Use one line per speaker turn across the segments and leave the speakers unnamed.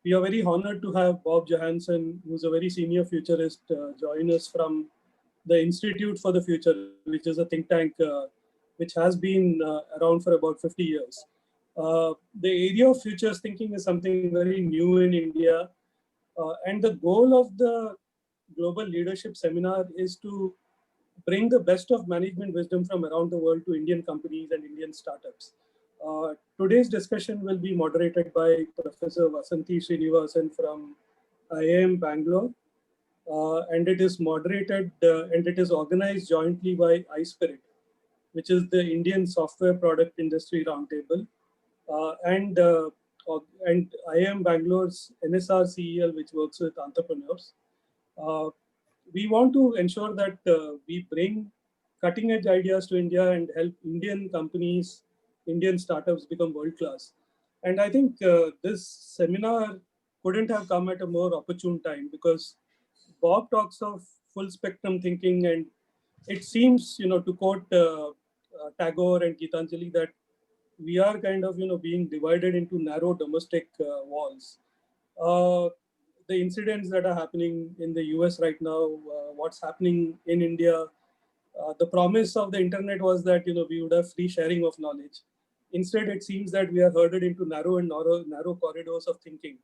We are very honored to have Bob Johansen, who's a very senior futurist, join us from the Institute for the Future, which is a think tank which has been around for about 50 years. The area of futures thinking is something very new in India. And the goal of the Global Leadership Seminar is to bring the best of management wisdom from around the world to Indian companies and Indian startups. Today's discussion will be moderated by Professor Vasanthi Srinivasan from IIM Bangalore. And it is moderated and it is organized jointly by iSpirit, which is the Indian Software Product Industry Roundtable, and IIM Bangalore's NSR CEL, which works with entrepreneurs. We want to ensure that we bring cutting edge ideas to India and help Indian companies, Indian startups become world class. And I think this seminar couldn't have come at a more opportune time, because Bob talks of full spectrum thinking, and it seems, to quote Tagore and Gitanjali, that we are kind of, being divided into narrow domestic walls. The incidents that are happening in the US right now, what's happening in India, the promise of the internet was that, we would have free sharing of knowledge. Instead, it seems that we are herded into narrow corridors of thinking.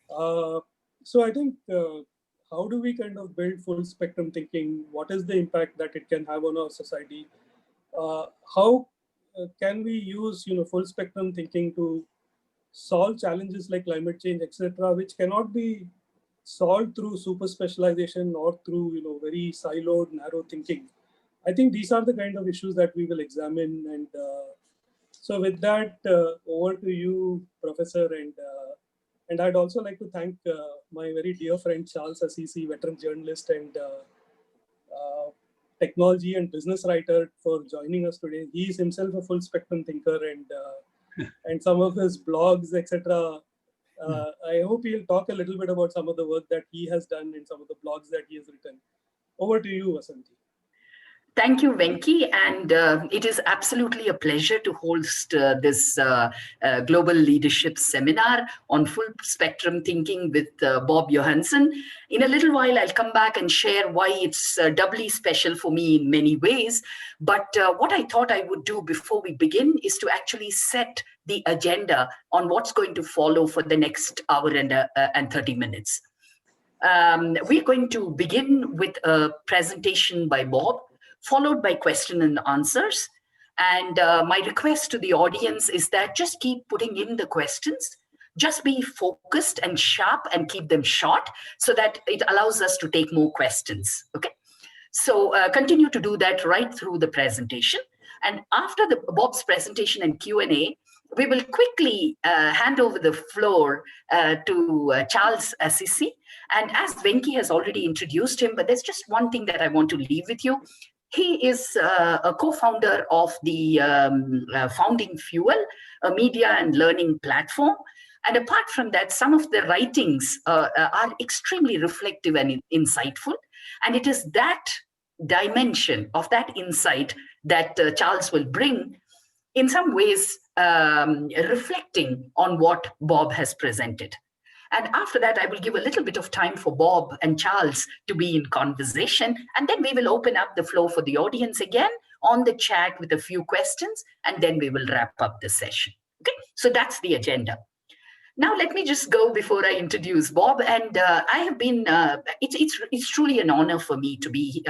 So I think, how do we kind of build full spectrum thinking? What is the impact that it can have on our society? How can we use, full spectrum thinking to solve challenges like climate change, etc., which cannot be solved through super specialization or through, very siloed, narrow thinking? I think these are the kind of issues that we will examine. And so with that, over to you, Professor. And I'd also like to thank my very dear friend, Charles Assisi, veteran journalist and technology and business writer, for joining us today. He is himself a full spectrum thinker, and some of his blogs, etc. I hope he'll talk a little bit about some of the work that he has done and some of the blogs that he has written. Over to you, Vasanthi.
Thank you, Venki, and it is absolutely a pleasure to host this Global Leadership Seminar on full spectrum thinking with Bob Johansen. In a little while, I'll come back and share why it's doubly special for me in many ways. But what I thought I would do before we begin is to actually set the agenda on what's going to follow for the next hour and 30 minutes. We're going to begin with a presentation by Bob, followed by question and answers. And my request to the audience is that just keep putting in the questions. Just be focused and sharp and keep them short so that it allows us to take more questions. Okay. So continue to do that right through the presentation. And after Bob's presentation and Q&A, we will quickly hand over the floor to Charles Assisi. And as Venki has already introduced him, but there's just one thing that I want to leave with you. He is a co-founder of the Founding Fuel, a media and learning platform. And apart from that, some of the writings are extremely reflective and insightful. And it is that dimension of that insight that Charles will bring, in some ways reflecting on what Bob has presented. And after that, I will give a little bit of time for Bob and Charles to be in conversation. And then we will open up the floor for the audience again on the chat with a few questions. And then we will wrap up the session. Okay, so that's the agenda. Now, let me just go before I introduce Bob. And I have been, it's truly an honor for me to be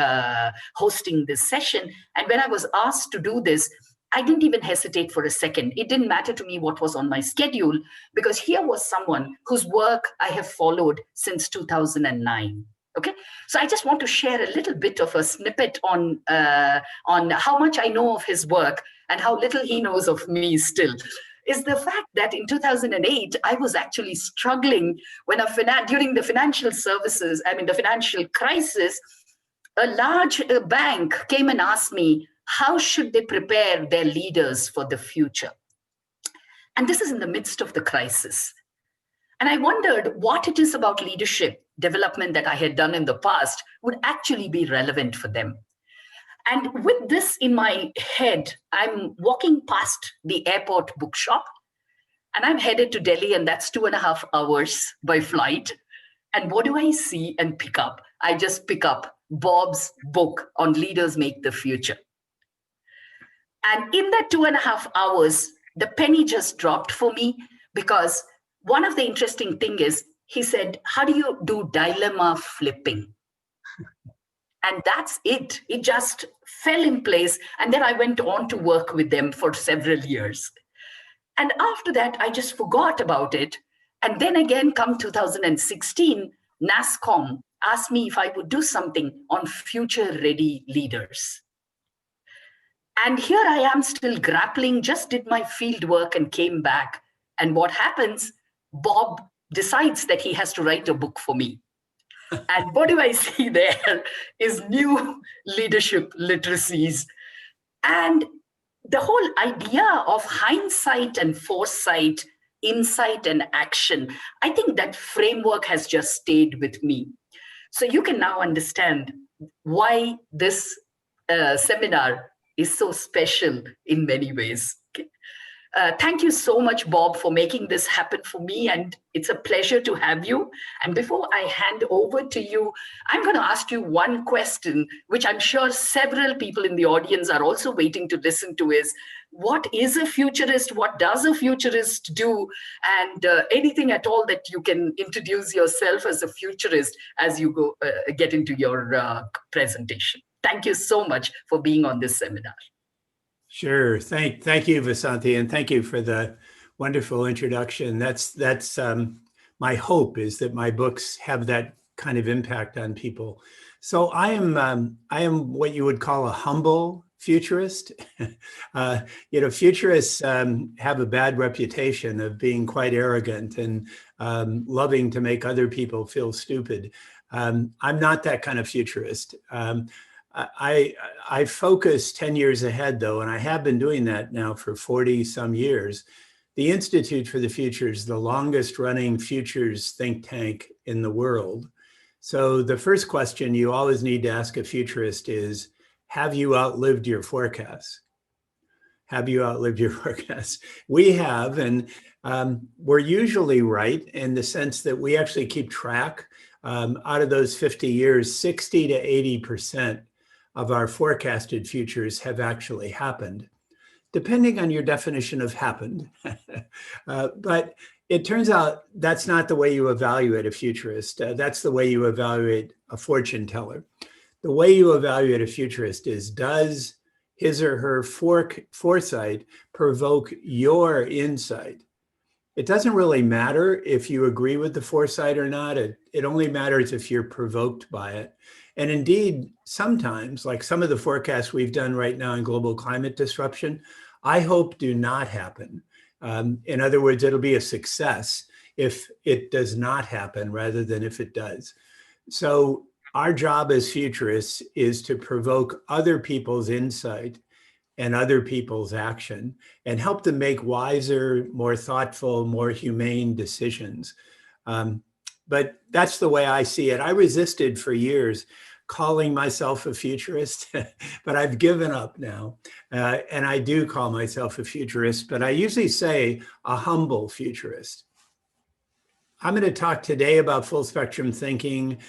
hosting this session. And when I was asked to do this, I didn't even hesitate for a second. It didn't matter to me what was on my schedule, because here was someone whose work I have followed since 2009. Okay, so I just want to share a little bit of a snippet on how much I know of his work and how little he knows of me still. Is the fact that in 2008, I was actually struggling when during the financial services, the financial crisis, a large bank came and asked me, how should they prepare their leaders for the future? And this is in the midst of the crisis. And I wondered what it is about leadership development that I had done in the past would actually be relevant for them. And with this in my head, I'm walking past the airport bookshop. And I'm headed to Delhi, and that's 2.5 hours by flight. And what do I see and pick up? I just pick up Bob's book on Leaders Make the Future. And in that 2.5 hours, the penny just dropped for me, because one of the interesting things is, he said, how do you do dilemma flipping? And that's it. It just fell in place. And then I went on to work with them for several years. And after that, I just forgot about it. And then again, come 2016, NASSCOM asked me if I would do something on future-ready leaders. And here I am still grappling, just did my field work and came back. And what happens? Bob decides that he has to write a book for me. And what do I see there is new leadership literacies. And the whole idea of hindsight and foresight, insight and action, I think that framework has just stayed with me. So you can now understand why this seminar is so special in many ways. Okay. Thank you so much, Bob, for making this happen for me. And it's a pleasure to have you. And before I hand over to you, I'm going to ask you one question, which I'm sure several people in the audience are also waiting to listen to, is what is a futurist? What does a futurist do? And anything at all that you can introduce yourself as a futurist as you go get into your presentation. Thank you so much for being on this seminar.
Sure. Thank you, Vasanthi, and thank you for the wonderful introduction. That's my hope, is that my books have that kind of impact on people. So I am what you would call a humble futurist. Futurists have a bad reputation of being quite arrogant and loving to make other people feel stupid. I'm not that kind of futurist. I focus 10 years ahead, though, and I have been doing that now for 40 some years. The Institute for the Future is the longest running futures think tank in the world. So the first question you always need to ask a futurist is, have you outlived your forecasts? Have you outlived your forecasts? We have, and we're usually right in the sense that we actually keep track. Out of those 50 years, 60 to 80% of our forecasted futures have actually happened, depending on your definition of happened. But it turns out that's not the way you evaluate a futurist. That's the way you evaluate a fortune teller. The way you evaluate a futurist is, does his or her foresight provoke your insight? It doesn't really matter if you agree with the foresight or not. It only matters if you're provoked by it. And indeed, sometimes, like some of the forecasts we've done right now in global climate disruption, I hope do not happen. In other words, it'll be a success if it does not happen rather than if it does. So our job as futurists is to provoke other people's insight and other people's action and help them make wiser, more thoughtful, more humane decisions. But that's the way I see it. I resisted for years calling myself a futurist, but I've given up now. And I do call myself a futurist, but I usually say a humble futurist. I'm going to talk today about full spectrum thinking.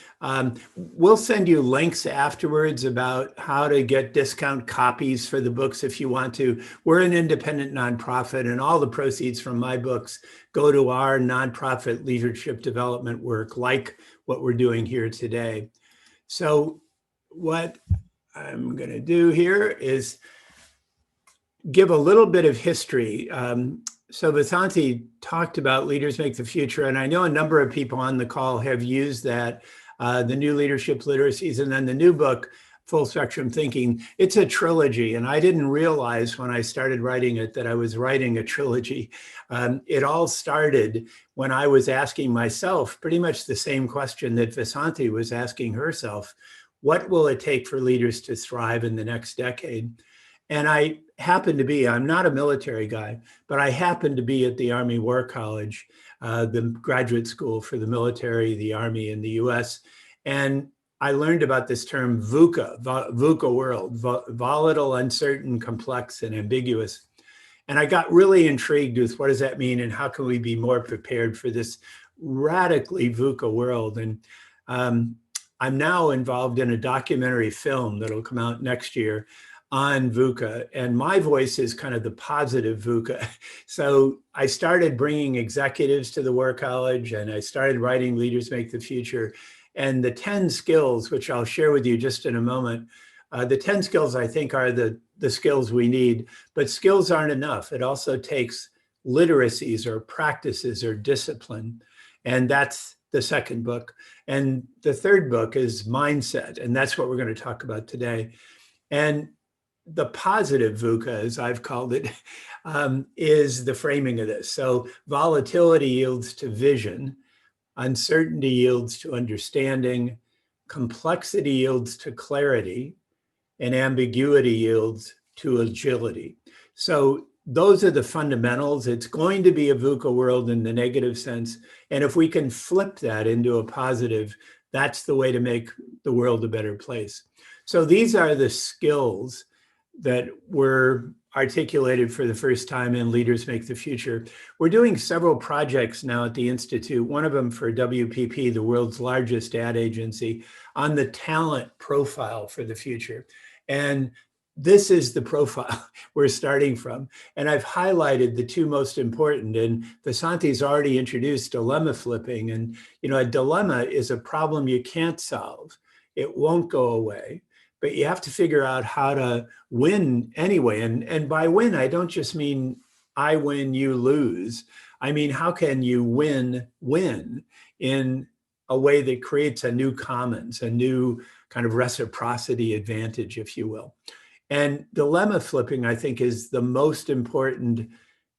We'll send you links afterwards about how to get discount copies for the books if you want to. We're an independent nonprofit, and all the proceeds from my books go to our nonprofit leadership development work, like what we're doing here today. So what I'm going to do here is give a little bit of history. So Vasanthi talked about Leaders Make the Future, and I know a number of people on the call have used that, the new leadership literacies, and then the new book, Full Spectrum Thinking. It's a trilogy, and I didn't realize when I started writing it that I was writing a trilogy. It all started when I was asking myself pretty much the same question that Vasanthi was asking herself: what will it take for leaders to thrive in the next decade? And I happen to be, I'm not a military guy, but I happen to be at the Army War College, the graduate school for the military, the Army in the US. And I learned about this term VUCA world, volatile, uncertain, complex, and ambiguous. And I got really intrigued with what does that mean and how can we be more prepared for this radically VUCA world. And I'm now involved in a documentary film that'll come out next year on VUCA, and my voice is kind of the positive VUCA. So I started bringing executives to the War College, and I started writing Leaders Make the Future. And the 10 skills, which I'll share with you just in a moment, the 10 skills I think are the skills we need, but skills aren't enough. It also takes literacies or practices or discipline. And that's the second book. And the third book is mindset. And that's what we're going to talk about today. And the positive VUCA, as I've called it, is the framing of this. So volatility yields to vision, uncertainty yields to understanding, complexity yields to clarity, and ambiguity yields to agility. So those are the fundamentals. It's going to be a VUCA world in the negative sense. And if we can flip that into a positive, that's the way to make the world a better place. So these are the skills that were articulated for the first time in Leaders Make the Future. We're doing several projects now at the Institute, one of them for WPP, the world's largest ad agency, on the talent profile for the future. And this is the profile we're starting from. And I've highlighted the two most important, and Vasanti's already introduced dilemma flipping. And, a dilemma is a problem you can't solve. It won't go away, but you have to figure out how to win anyway. And by win, I don't just mean I win, you lose. I mean, how can you win in a way that creates a new commons, a new kind of reciprocity advantage, if you will. And dilemma flipping, I think, is the most important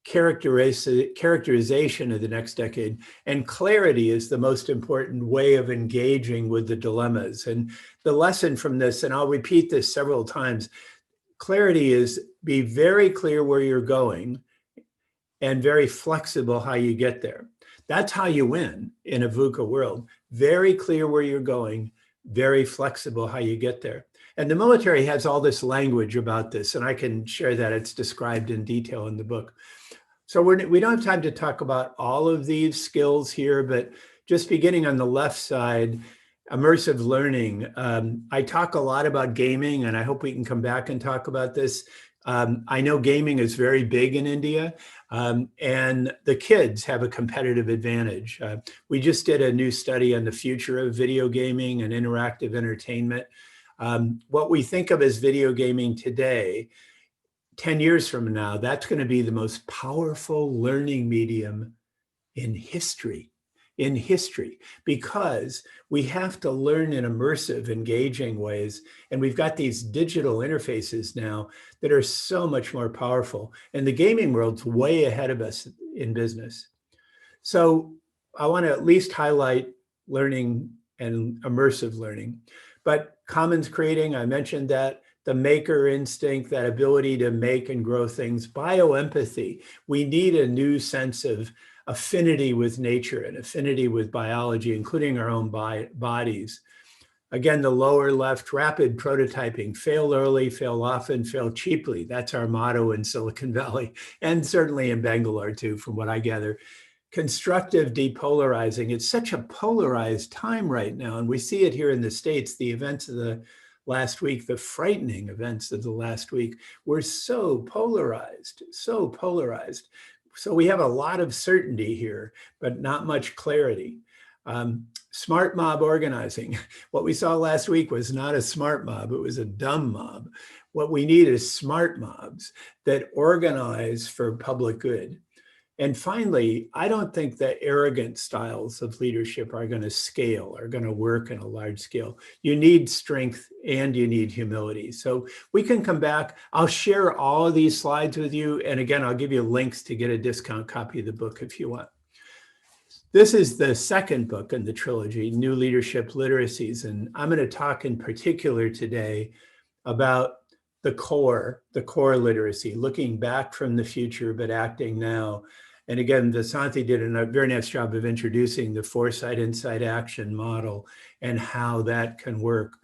characterization of the next decade. And clarity is the most important way of engaging with the dilemmas. And the lesson from this, and I'll repeat this several times, clarity is be very clear where you're going and very flexible how you get there. That's how you win in a VUCA world. Very clear where you're going, very flexible how you get there. And the military has all this language about this, and I can share that. It's described in detail in the book. So we don't have time to talk about all of these skills here, but just beginning on the left side, immersive learning. I talk a lot about gaming, and I hope we can come back and talk about this. I know gaming is very big in India, and the kids have a competitive advantage. We just did a new study on the future of video gaming and interactive entertainment. What we think of as video gaming today, 10 years from now, that's going to be the most powerful learning medium in history, because we have to learn in immersive, engaging ways. And we've got these digital interfaces now that are so much more powerful. And the gaming world's way ahead of us in business. So I want to at least highlight learning and immersive learning. But commons creating, I mentioned that. The maker instinct, that ability to make and grow things. Bioempathy. We need a new sense of affinity with nature and affinity with biology, including our own bodies. Again, the lower left, rapid prototyping. Fail early, fail often, fail cheaply. That's our motto in Silicon Valley, and certainly in Bangalore too, from what I gather. Constructive depolarizing. It's such a polarized time right now, and we see it here in the States. The events of the last week, the frightening events of the last week, were so polarized, so polarized. So we have a lot of certainty here, but not much clarity. Smart mob organizing. What we saw last week was not a smart mob, it was a dumb mob. What we need is smart mobs that organize for public good. And finally, I don't think that arrogant styles of leadership are going to scale, are going to work in a large scale. You need strength and you need humility. So we can come back. I'll share all of these slides with you. And again, I'll give you links to get a discount copy of the book if you want. This is the second book in the trilogy, New Leadership Literacies. And I'm going to talk in particular today about the core literacy, looking back from the future, but acting now. And again, Vasanti did a very nice job of introducing the foresight, insight, action model and how that can work.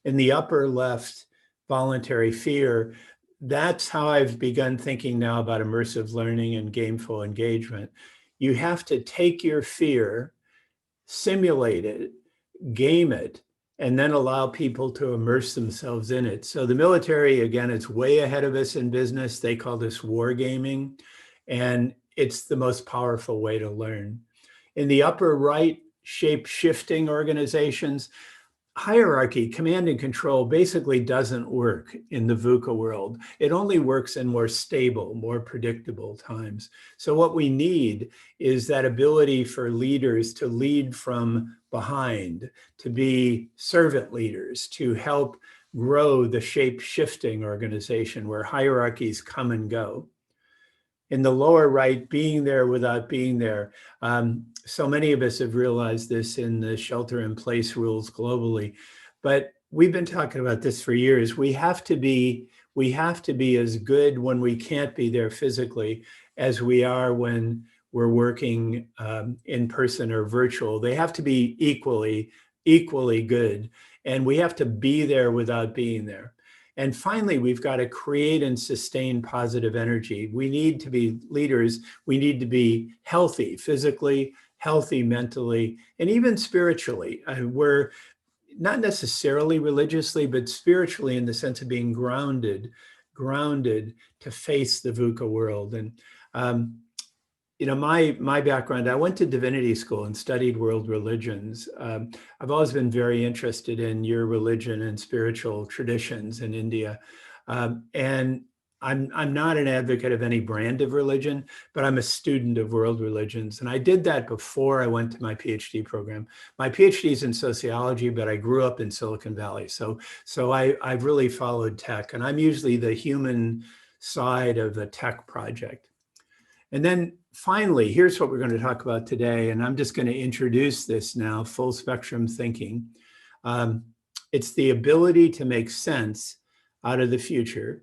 In the upper left, voluntary fear, that's how I've begun thinking now about immersive learning and gameful engagement. You have to take your fear, simulate it, game it, and then allow people to immerse themselves in it. So the military, again, it's way ahead of us in business. They call this wargaming, and it's the most powerful way to learn. In the upper right, shape-shifting organizations, hierarchy, command and control basically doesn't work in the VUCA world. It only works in more stable, more predictable times. So what we need is that ability for leaders to lead from behind, to be servant leaders, to help grow the shape-shifting organization where hierarchies come and go. In the lower right, being there without being there. So many of us have realized this in the shelter-in-place rules globally, but we've been talking about this for years. We have to be as good when we can't be there physically as we are when we're working in person or virtual. They have to be equally good, and we have to be there without being there. And finally, we've got to create and sustain positive energy. We need to be leaders. We need to be healthy physically, healthy mentally, and even spiritually. We're not necessarily religiously, but spiritually in the sense of being grounded to face the VUCA world. And you know, my background, I went to divinity school and studied world religions. I've always been very interested in your religion and spiritual traditions in India. And I'm not an advocate of any brand of religion, but I'm a student of world religions. And I did that before I went to my PhD program. My PhD is in sociology, but I grew up in Silicon Valley. So I've really followed tech, and I'm usually the human side of the tech project. And then finally, here's what we're going to talk about today. And I'm just going to introduce this now, full spectrum thinking. It's the ability to make sense out of the future.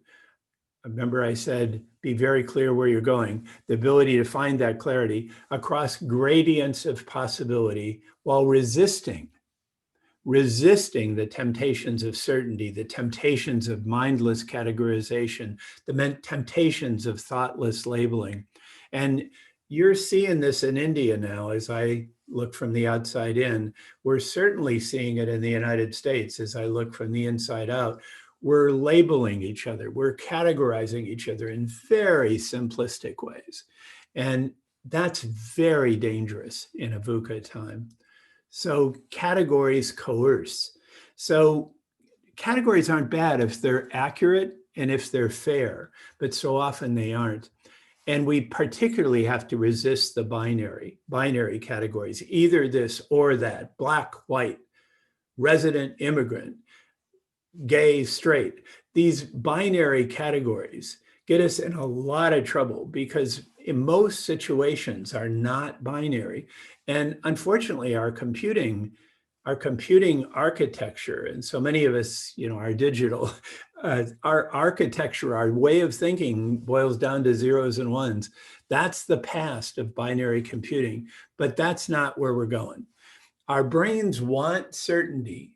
Remember, I said, be very clear where you're going. The ability to find that clarity across gradients of possibility while resisting the temptations of certainty, the temptations of mindless categorization, the temptations of thoughtless labeling. And you're seeing this in India now, as I look from the outside in. We're certainly seeing it in the United States as I look from the inside out. We're labeling each other. We're categorizing each other in very simplistic ways. And that's very dangerous in a VUCA time. So categories coerce. So categories aren't bad if they're accurate and if they're fair, but so often they aren't. And we particularly have to resist the binary categories, either this or that, black, white, resident, immigrant, gay, straight. These binary categories get us in a lot of trouble because in most situations are not binary. And unfortunately, our computing architecture, and so many of us, you know, are digital, our architecture, our way of thinking boils down to zeros and ones. That's the past of binary computing, but that's not where we're going. Our brains want certainty,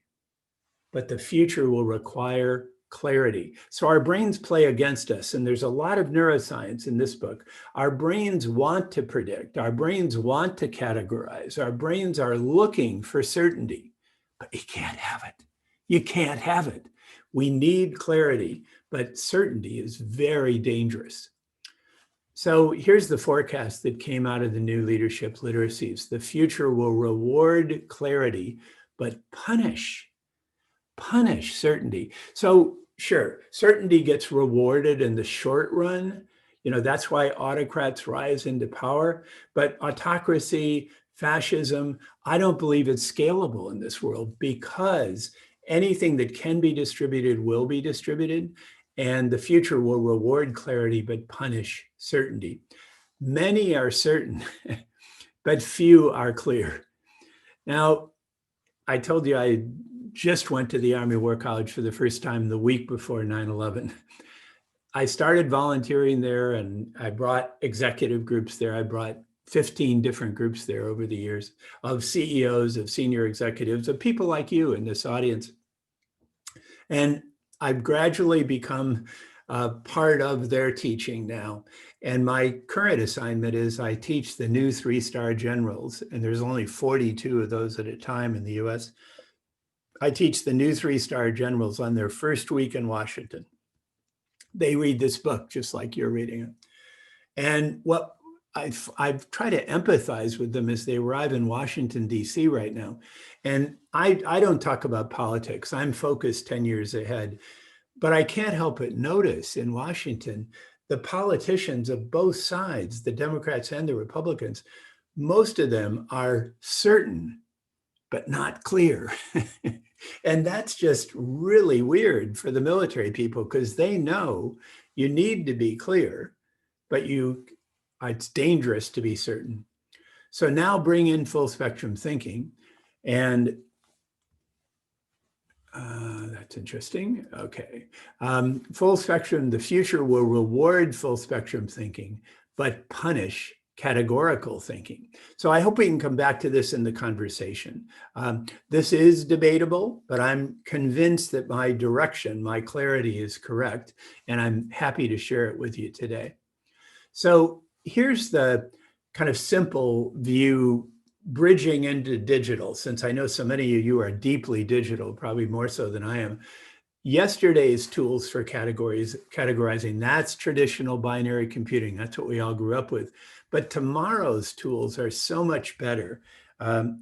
but the future will require clarity. So our brains play against us, and there's a lot of neuroscience in this book. Our brains want to predict, our brains want to categorize, our brains are looking for certainty, but you can't have it. You can't have it. We need clarity, but certainty is very dangerous. So here's the forecast that came out of the new leadership literacies. The future will reward clarity, but punish certainty. So sure, certainty gets rewarded in the short run. You know, that's why autocrats rise into power. But autocracy, fascism, I don't believe it's scalable in this world because anything that can be distributed will be distributed. And the future will reward clarity, but punish certainty. Many are certain, but few are clear. Now, I told you I just went to the Army War College for the first time the week before 9/11. I started volunteering there and I brought executive groups there. I brought 15 different groups there over the years of CEOs, of senior executives, of people like you in this audience. And I've gradually become part of their teaching now. And my current assignment is I teach the new 3-star generals, and there's only 42 of those at a time in the US. I teach the new 3-star generals on their first week in Washington. They read this book just like you're reading it. And what I've tried to empathize with them as they arrive in Washington, D.C. right now. And I don't talk about politics. I'm focused 10 years ahead. But I can't help but notice in Washington, the politicians of both sides, the Democrats and the Republicans, most of them are certain, but not clear. And that's just really weird for the military people, because they know you need to be clear, but it's dangerous to be certain. So now bring in full spectrum thinking, and that's interesting. Okay. Full spectrum, the future will reward full spectrum thinking, but punish categorical thinking. So I hope we can come back to this in the conversation. This is debatable, but I'm convinced that my direction, my clarity is correct, and I'm happy to share it with you today. So here's the kind of simple view bridging into digital, since I know so many of you are deeply digital, probably more so than I am. Yesterday's tools for categorizing, that's traditional binary computing. That's what we all grew up with. But tomorrow's tools are so much better. Big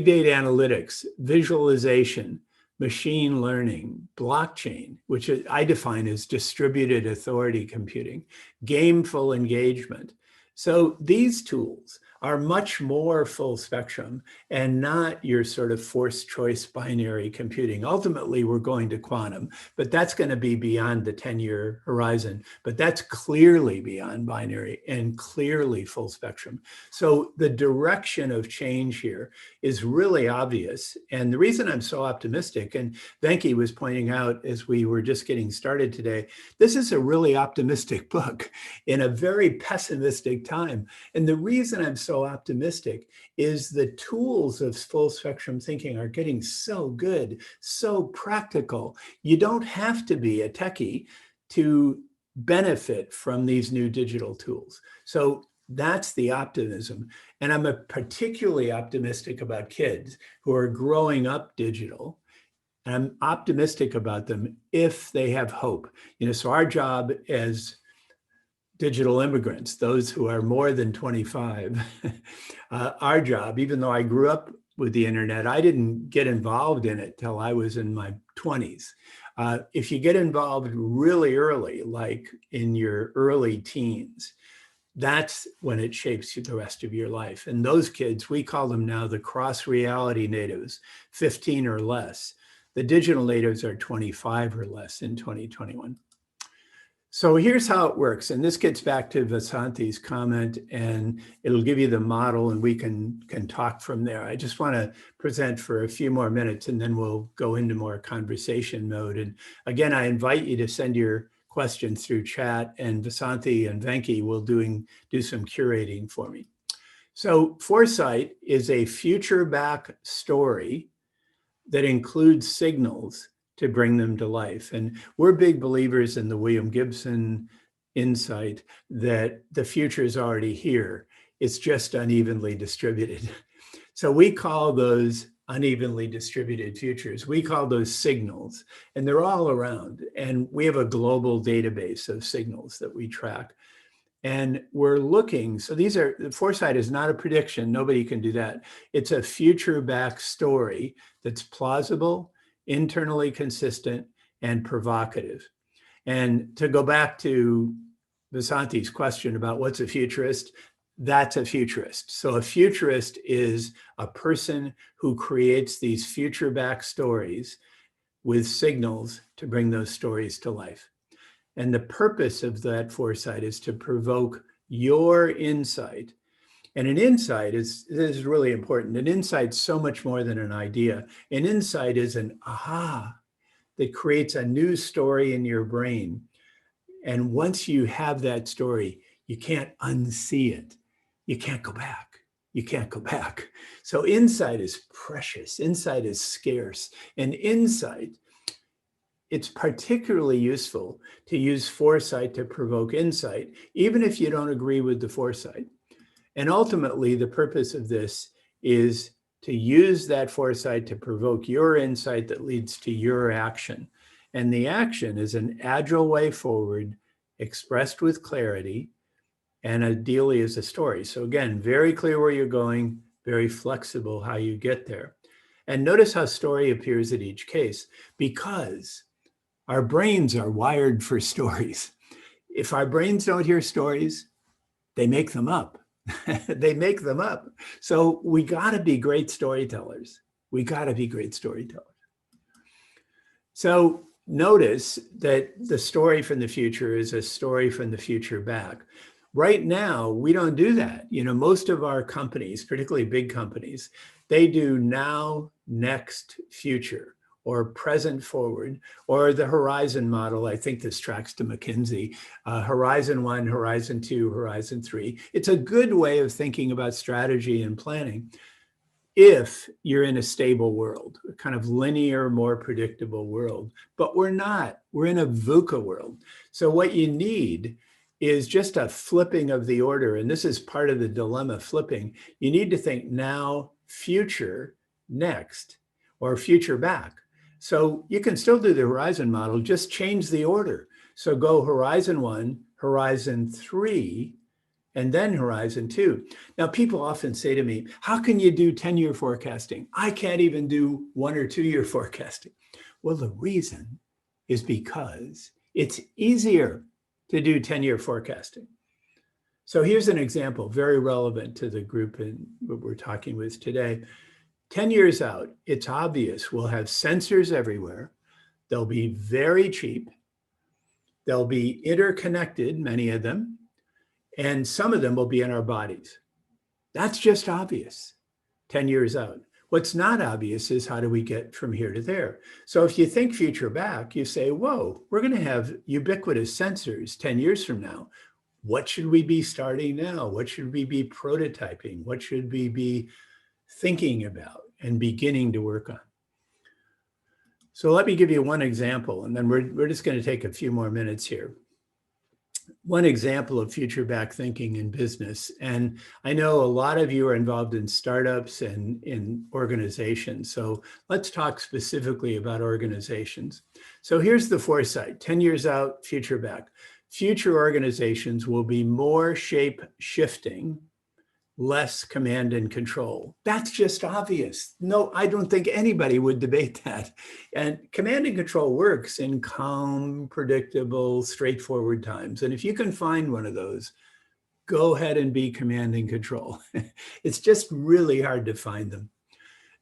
data analytics, visualization, machine learning, blockchain, which I define as distributed authority computing, gameful engagement. So these tools are much more full spectrum and not your sort of forced choice binary computing. Ultimately, we're going to quantum, but that's going to be beyond the 10-year horizon. But that's clearly beyond binary and clearly full spectrum. So the direction of change here is really obvious. And the reason I'm so optimistic, and Venki was pointing out as we were just getting started today, this is a really optimistic book in a very pessimistic time. And the reason I'm so optimistic is the tools of full spectrum thinking are getting so good, so practical. You don't have to be a techie to benefit from these new digital tools. So that's the optimism. And I'm particularly optimistic about kids who are growing up digital. And I'm optimistic about them if they have hope. So our job as digital immigrants, those who are more than 25, our job, even though I grew up with the internet, I didn't get involved in it till I was in my 20s. If you get involved really early, like in your early teens, that's when it shapes you the rest of your life. And those kids, we call them now the cross-reality natives, 15 or less. The digital natives are 25 or less in 2021. So here's how it works. And this gets back to Vasanti's comment, and it'll give you the model, and we can talk from there. I just want to present for a few more minutes, and then we'll go into more conversation mode. And again, I invite you to send your questions through chat, and Vasanti and Venki will do some curating for me. So foresight is a future back story that includes signals to bring them to life. And we're big believers in the William Gibson insight that the future is already here. It's just unevenly distributed. So we call those unevenly distributed futures, we call those signals, and they're all around. And we have a global database of signals that we track. And we're looking, so foresight is not a prediction, nobody can do that. It's a future back story that's plausible, internally consistent, and provocative. And to go back to Vasanti's question about what's a futurist, that's a futurist. So a futurist is a person who creates these future back stories with signals to bring those stories to life. And the purpose of that foresight is to provoke your insight. And an insight is really important. An insight's so much more than an idea. An insight is an aha that creates a new story in your brain. And once you have that story, you can't unsee it. You can't go back. You can't go back. So insight is precious. Insight is scarce. And insight it's particularly useful to use foresight to provoke insight, even if you don't agree with the foresight. And ultimately, the purpose of this is to use that foresight to provoke your insight that leads to your action. And the action is an agile way forward, expressed with clarity, and ideally as a story. So again, very clear where you're going, very flexible how you get there. And notice how story appears at each case, because our brains are wired for stories. If our brains don't hear stories, they make them up. They make them up. So we got to be great storytellers. We got to be great storytellers. So notice that the story from the future is a story from the future back. Right now, we don't do that. You know, most of our companies, particularly big companies, they do now, next, future, or present forward, or the horizon model. I think this tracks to McKinsey, horizon 1, horizon 2, horizon 3. It's a good way of thinking about strategy and planning if you're in a stable world, a kind of linear, more predictable world. But we're not. We're in a VUCA world. So what you need is just a flipping of the order. And this is part of the dilemma, flipping. You need to think now, future, next, or future back. So you can still do the horizon model, just change the order. So go horizon 1, horizon 3, and then horizon 2. Now, people often say to me, how can you do 10-year forecasting? I can't even do 1 or 2 year forecasting. Well, the reason is because it's easier to do 10-year forecasting. So here's an example, very relevant to the group and what we're talking with today. 10 years out, it's obvious we'll have sensors everywhere. They'll be very cheap. They'll be interconnected, many of them, and some of them will be in our bodies. That's just obvious 10 years out. What's not obvious is how do we get from here to there? So if you think future back, you say, whoa, we're going to have ubiquitous sensors 10 years from now. What should we be starting now? What should we be prototyping? What should we be thinking about and beginning to work on? So let me give you one example, and then we're just going to take a few more minutes here. One example of future back thinking in business. And I know a lot of you are involved in startups and in organizations. So let's talk specifically about organizations. So here's the foresight, 10 years out, future back. Future organizations will be more shape shifting, less command and control. That's just obvious. No, I don't think anybody would debate that. And command and control works in calm, predictable, straightforward times. And if you can find one of those, go ahead and be command and control. It's just really hard to find them.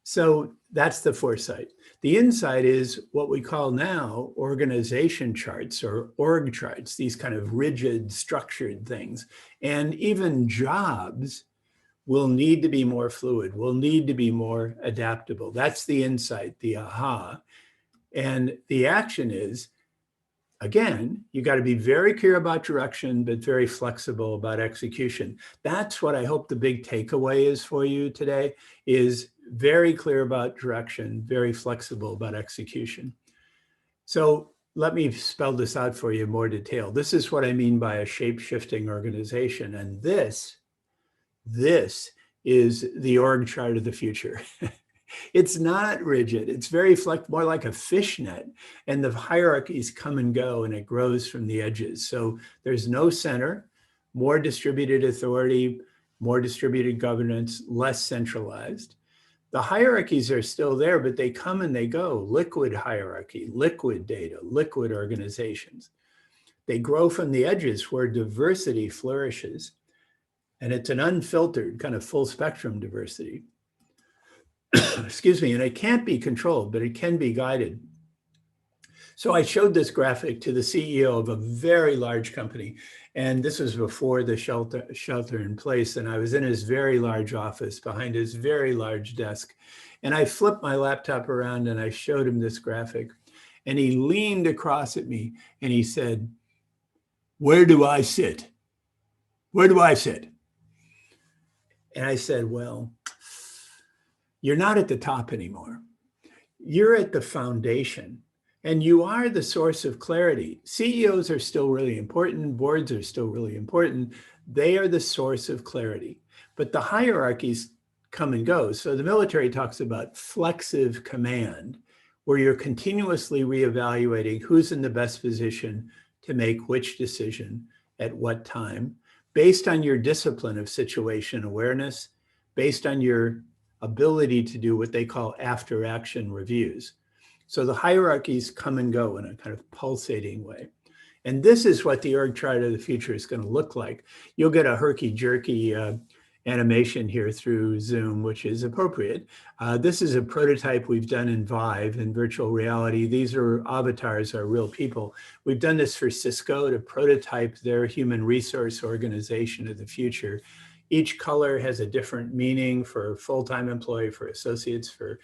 So that's the foresight. The insight is what we call now organization charts or org charts, these kind of rigid, structured things. And even jobs will need to be more fluid, will need to be more adaptable. That's the insight, the aha. And the action is, again, you got to be very clear about direction, but very flexible about execution. That's what I hope the big takeaway is for you today, is very clear about direction, very flexible about execution. So let me spell this out for you in more detail. This is what I mean by a shape-shifting organization. And this is the org chart of the future. It's not rigid. It's very more like a fishnet, and the hierarchies come and go, and it grows from the edges. So there's no center, more distributed authority, more distributed governance, less centralized. The hierarchies are still there, but they come and they go. Liquid hierarchy, liquid data, liquid organizations. They grow from the edges where diversity flourishes. And it's an unfiltered kind of full spectrum diversity. Excuse me, and it can't be controlled, but it can be guided. So I showed this graphic to the CEO of a very large company. And this was before the shelter in place. And I was in his very large office behind his very large desk. And I flipped my laptop around and I showed him this graphic. And he leaned across at me and he said, "Where do I sit? Where do I sit?" And I said, "Well, you're not at the top anymore. You're at the foundation. And you are the source of clarity. CEOs are still really important. Boards are still really important. They are the source of clarity. But the hierarchies come and go. So the military talks about flexive command, where you're continuously reevaluating who's in the best position to make which decision at what time, based on your discipline of situation awareness, based on your ability to do what they call after action reviews. So the hierarchies come and go in a kind of pulsating way. And this is what the org chart of the future is going to look like. You'll get a herky-jerky animation here through Zoom, which is appropriate. This is a prototype we've done in Vive in virtual reality. These are avatars, are real people. We've done this for Cisco to prototype their human resource organization of the future. Each color has a different meaning for full-time employee, for associates, for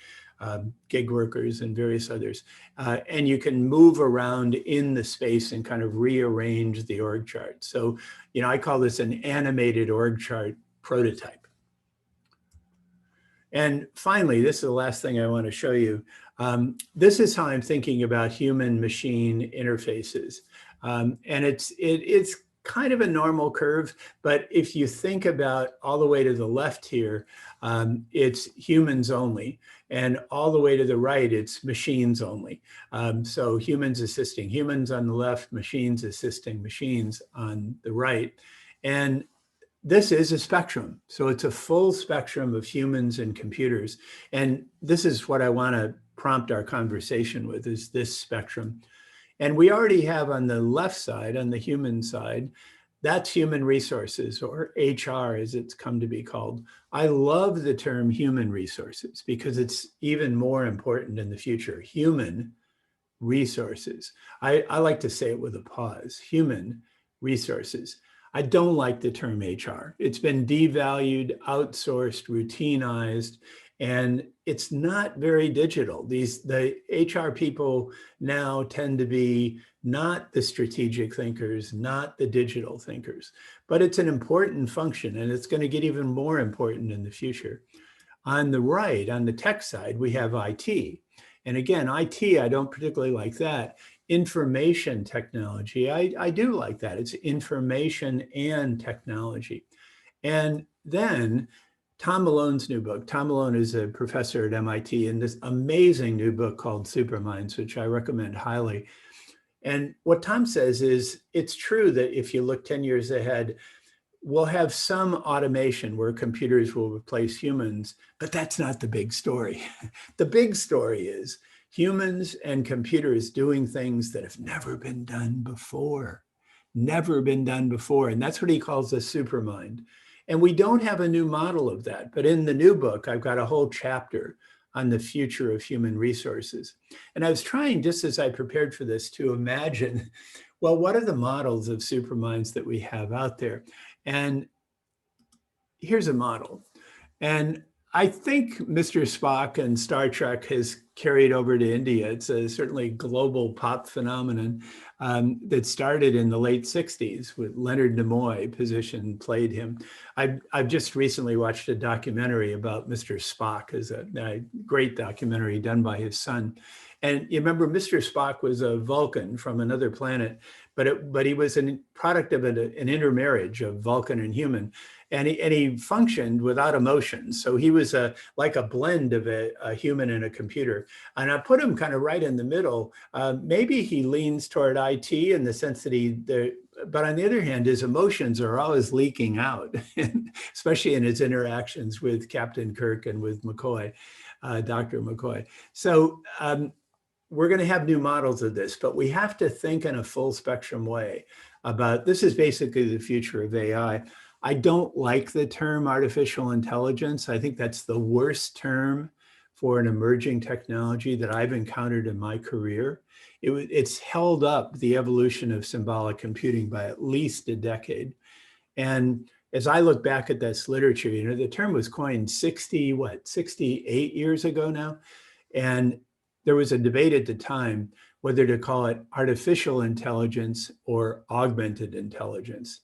gig workers and various others. And you can move around in the space and kind of rearrange the org chart. So, you know, I call this an animated org chart prototype. And finally, this is the last thing I want to show you. This is how I'm thinking about human-machine interfaces. And it's kind of a normal curve, but if you think about all the way to the left here, it's humans only, and all the way to the right, it's machines only. So humans assisting humans on the left, machines assisting machines on the right. And this is a spectrum. So it's a full spectrum of humans and computers. And this is what I want to prompt our conversation with, is this spectrum. And we already have on the left side, on the human side, that's human resources, or HR as it's come to be called. I love the term human resources because it's even more important in the future. Human resources. I like to say it with a pause, human resources. I don't like the term HR. It's been devalued, outsourced, routinized, and it's not very digital. The HR people now tend to be not the strategic thinkers, not the digital thinkers, but it's an important function, and it's going to get even more important in the future. On the right, on the tech side, we have IT. And again, IT, I don't particularly like that. Information technology, I do like that. It's information and technology. And then Tom Malone's new book. Tom Malone is a professor at MIT, and this amazing new book called Supermind, which I recommend highly. And what Tom says is, it's true that if you look 10 years ahead, we'll have some automation where computers will replace humans, but that's not the big story. The big story is humans and computers doing things that have never been done before, never been done before. And that's what he calls a supermind. And we don't have a new model of that, but in the new book, I've got a whole chapter on the future of human resources. And I was trying, just as I prepared for this, to imagine, well, what are the models of superminds that we have out there? And here's a model. And I think Mr. Spock and Star Trek has carried over to India. It's a certainly global pop phenomenon that started in the late 60s with Leonard Nimoy played him. I've just recently watched a documentary about Mr. Spock, as a great documentary done by his son. And you remember Mr. Spock was a Vulcan from another planet, but he was a product of an intermarriage of Vulcan and human. And he functioned without emotions. So he was like a blend of a human and a computer. And I put him kind of right in the middle. Maybe he leans toward IT in the sense that but on the other hand, his emotions are always leaking out, especially in his interactions with Captain Kirk and with McCoy, Dr. McCoy. So we're going to have new models of this, but we have to think in a full spectrum way about, this is basically the future of AI. I don't like the term artificial intelligence. I think that's the worst term for an emerging technology that I've encountered in my career. It's held up the evolution of symbolic computing by at least a decade. And as I look back at this literature, you know, the term was coined 68 years ago now. And there was a debate at the time whether to call it artificial intelligence or augmented intelligence.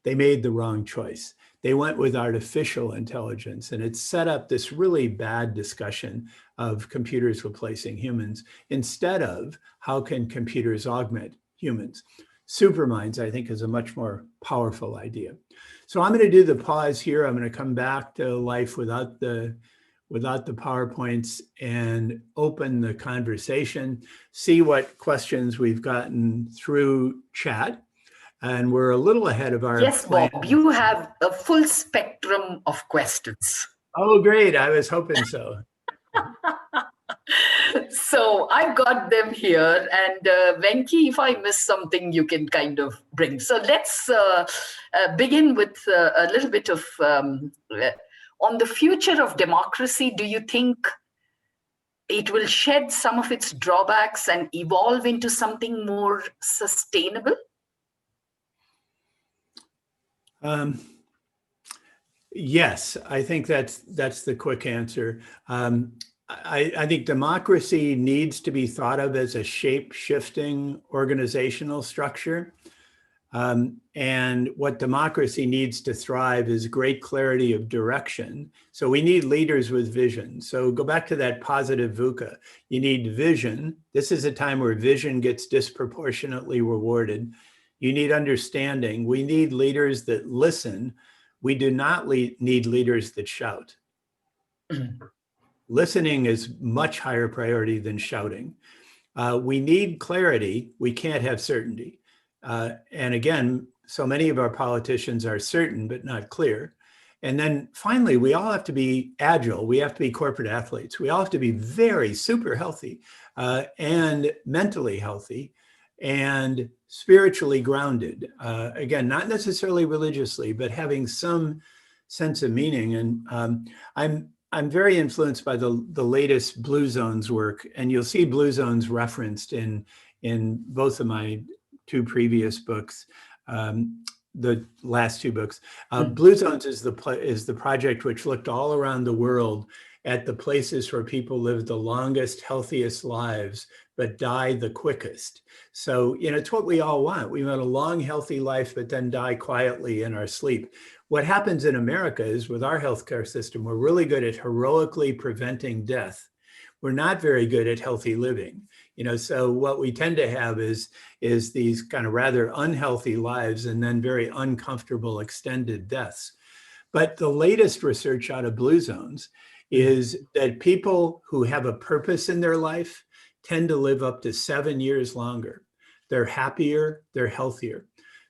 they made the wrong choice. They went with artificial intelligence, and it set up this really bad discussion of computers replacing humans instead of how can computers augment humans. Superminds, I think, is a much more powerful idea. So I'm going to do the pause here. I'm going to come back to life without the PowerPoints and open the conversation, see what questions we've gotten through chat. And we're a little ahead of our plan.
Bob, you have a full spectrum of questions.
Oh, great. I was hoping so.
So I've got them here, and Venki, if I miss something, you can kind of bring. So let's begin with a little bit of on the future of democracy. Do you think it will shed some of its drawbacks and evolve into something more sustainable?
Yes, I think that's the quick answer. I think democracy needs to be thought of as a shape-shifting organizational structure. And what democracy needs to thrive is great clarity of direction. So we need leaders with vision. So go back to that positive VUCA. You need vision. This is a time where vision gets disproportionately rewarded. You need understanding. We need leaders that listen. We do not need leaders that shout. Listening is much higher priority than shouting. We need clarity. We can't have certainty. And again, so many of our politicians are certain, but not clear. And then finally, we all have to be agile. We have to be corporate athletes. We all have to be very super healthy and mentally healthy and spiritually grounded. Again, not necessarily religiously, but having some sense of meaning. And I'm very influenced by the latest Blue Zones work, and you'll see Blue Zones referenced in both of my two previous books, the last two books. Blue Zones is the project which looked all around the world at the places where people live the longest, healthiest lives, but die the quickest. So, it's what we all want. We want a long, healthy life, but then die quietly in our sleep. What happens in America is with our healthcare system, we're really good at heroically preventing death. We're not very good at healthy living. So what we tend to have is these kind of rather unhealthy lives and then very uncomfortable extended deaths. But the latest research out of Blue Zones is that people who have a purpose in their life tend to live up to 7 years longer. They're happier, they're healthier.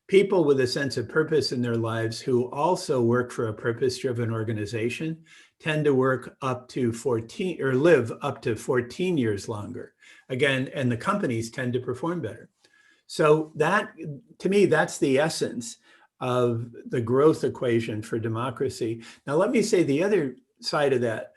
People with a sense of purpose in their lives who also work for a purpose-driven organization tend to work up to 14 or live up to 14 years longer. Again, and the companies tend to perform better. So that, to me, that's the essence of the growth equation for democracy. Now, let me say the other side of that.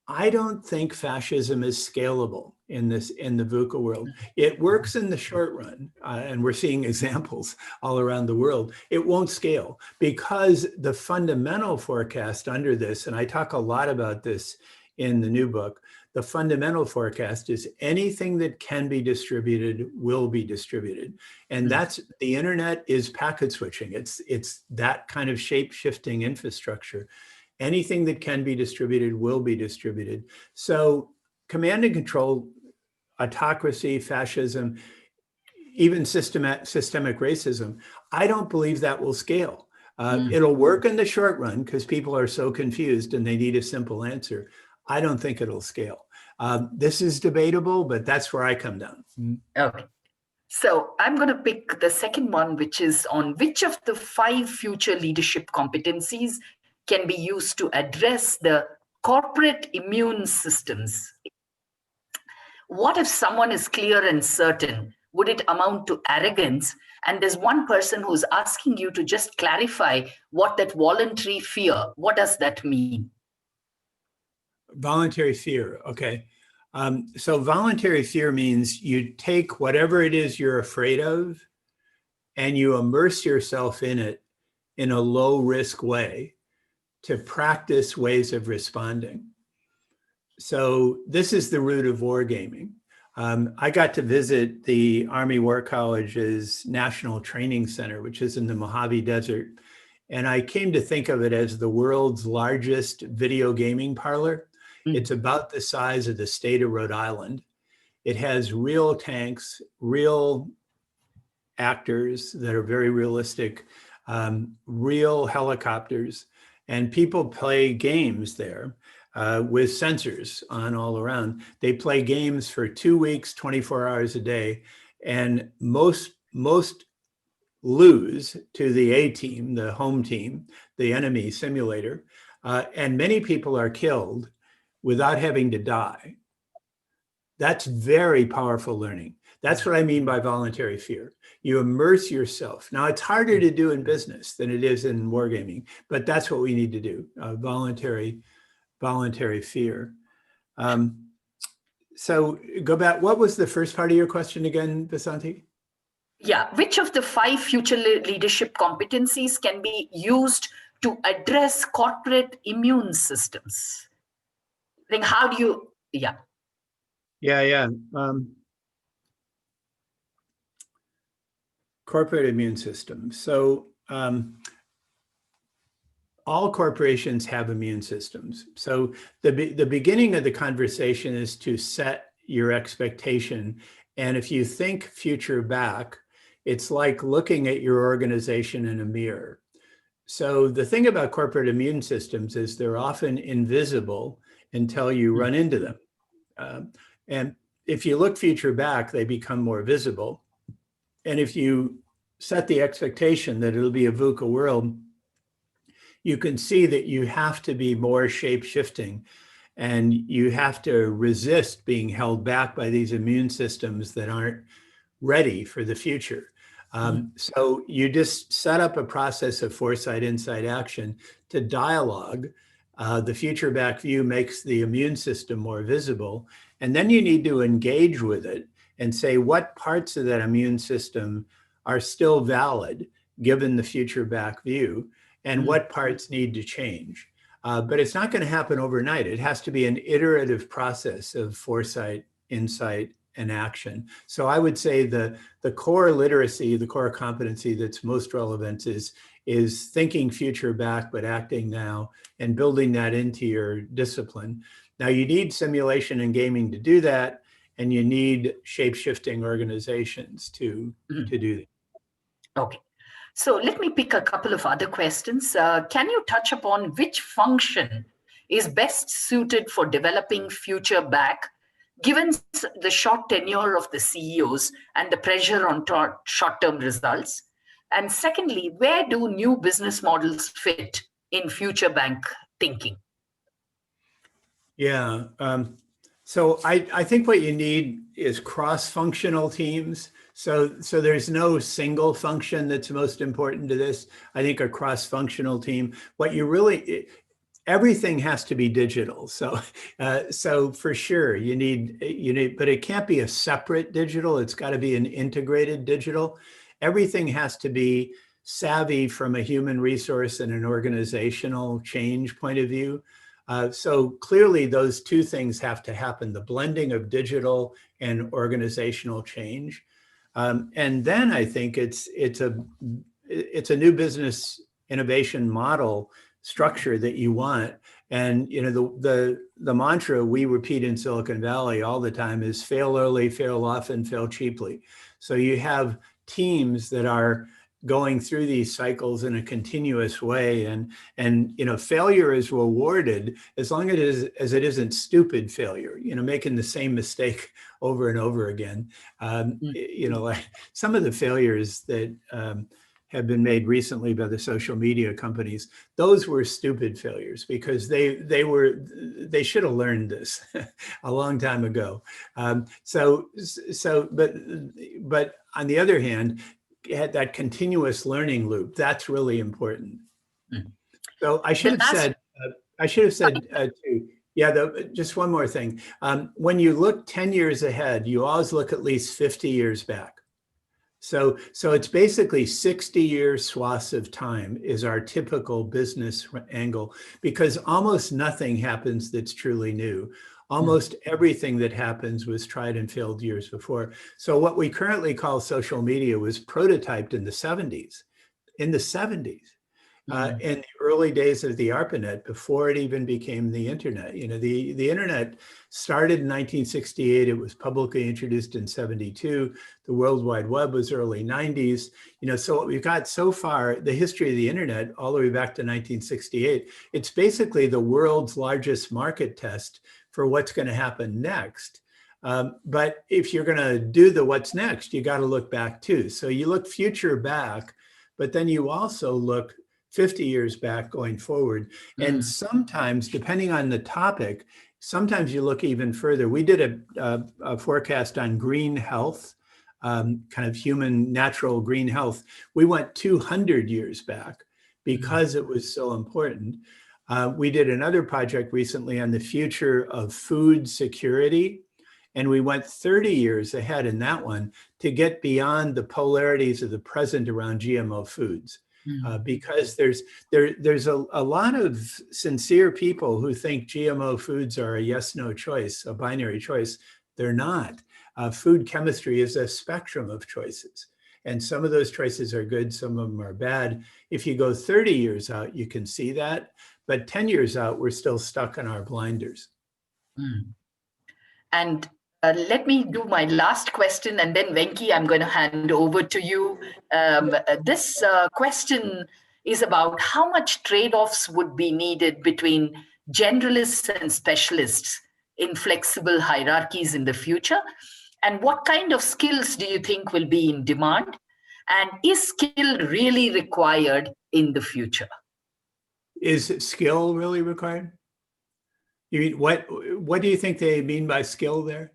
I don't think fascism is scalable in the VUCA world. It works in the short run, and we're seeing examples all around the world. It won't scale because the fundamental forecast under this, and I talk a lot about this in the new book, the fundamental forecast is anything that can be distributed will be distributed. And that's, the internet is packet switching. It's that kind of shape-shifting infrastructure. Anything that can be distributed will be distributed. So command and control, autocracy, fascism, even systemic racism, I don't believe that will scale. It'll work in the short run because people are so confused and they need a simple answer. I don't think it'll scale. This is debatable, but that's where I come down.
Okay. So I'm going to pick the second one, which is on which of the 5 future leadership competencies can be used to address the corporate immune systems. What if someone is clear and certain? Would it amount to arrogance? And there's one person who's asking you to just clarify what that voluntary fear, what does that mean?
Voluntary fear, okay. So voluntary fear means you take whatever it is you're afraid of and you immerse yourself in it in a low risk way to practice ways of responding. So this is the root of wargaming. I got to visit the Army War College's National Training Center, which is in the Mojave Desert. And I came to think of it as the world's largest video gaming parlor. It's about the size of the state of Rhode Island. It has real tanks, real actors that are very realistic, real helicopters, and people play games there with sensors on all around. They play games for 2 weeks, 24 hours a day, and most lose to the A team, the home team, the enemy simulator, and many people are killed without having to die. That's very powerful learning. That's what I mean by voluntary fear. You immerse yourself. Now, it's harder to do in business than it is in wargaming, but that's what we need to do, voluntary fear. So go back. What was the first part of your question again, Vasanthi?
Yeah, which of the 5 future leadership competencies can be used to address corporate immune systems? Like, how do you, yeah.
Corporate immune system. So all corporations have immune systems. So the beginning of the conversation is to set your expectation. And if you think future back, it's like looking at your organization in a mirror. So the thing about corporate immune systems is they're often invisible until you run into them. And if you look future back, they become more visible. And if you set the expectation that it'll be a VUCA world, you can see that you have to be more shape-shifting, and you have to resist being held back by these immune systems that aren't ready for the future. So you just set up a process of foresight, insight, action to dialogue. The future back view makes the immune system more visible. And then you need to engage with it and say what parts of that immune system are still valid given the future back view, and what parts need to change. But it's not going to happen overnight. It has to be an iterative process of foresight, insight, and action. So I would say the core literacy, the core competency that's most relevant is thinking future back, but acting now, and building that into your discipline. Now you need simulation and gaming to do that, and you need shape-shifting organizations to do that.
Okay. So let me pick a couple of other questions. Can you touch upon which function is best suited for developing future back, given the short tenure of the CEOs and the pressure on short-term results? And secondly, where do new business models fit in future bank thinking?
Yeah. So I think what you need is cross-functional teams. So there's no single function that's most important to this. I think a cross-functional team, everything has to be digital. So for sure you need, but it can't be a separate digital. It's got to be an integrated digital. Everything has to be savvy from a human resource and an organizational change point of view. So clearly those two things have to happen, the blending of digital and organizational change. And then I think it's a new business innovation model structure that you want. And the mantra we repeat in Silicon Valley all the time is fail early, fail often, fail cheaply. So you have teams that are going through these cycles in a continuous way, and failure is rewarded as long as it isn't stupid failure, making the same mistake over and over again. Like some of the failures that have been made recently by the social media companies, those were stupid failures because they should have learned this a long time ago. But on the other hand, that continuous learning loop, that's really important. So I should have said too, just one more thing. When you look 10 years ahead, you always look at least 50 years back. So it's basically 60-year swaths of time is our typical business angle, because almost nothing happens that's truly new. Almost everything that happens was tried and failed years before. So what we currently call social media was prototyped in the 70s. in the early days of the ARPANET, before it even became the internet. The internet started in 1968. It was publicly introduced in 72. The World Wide Web was early 90s. So what we've got so far, the history of the internet, all the way back to 1968, it's basically the world's largest market test for what's going to happen next. But if you're going to do the what's next, you got to look back too. So you look future back, but then you also look 50 years back going forward. And sometimes, depending on the topic, sometimes you look even further. We did a forecast on green health, kind of human natural green health. We went 200 years back because it was so important. We did another project recently on the future of food security. And we went 30 years ahead in that one to get beyond the polarities of the present around GMO foods. Because there's a lot of sincere people who think GMO foods are a yes/no choice, a binary choice. They're not. Food chemistry is a spectrum of choices. And some of those choices are good, some of them are bad. If you go 30 years out, you can see that. But 10 years out, we're still stuck in our blinders.
And let me do my last question, and then Venki, I'm going to hand over to you. This question is about how much trade-offs would be needed between generalists and specialists in flexible hierarchies in the future, and what kind of skills do you think will be in demand, and is skill really required in the future?
Is skill really required? You mean, what do you think they mean by skill there?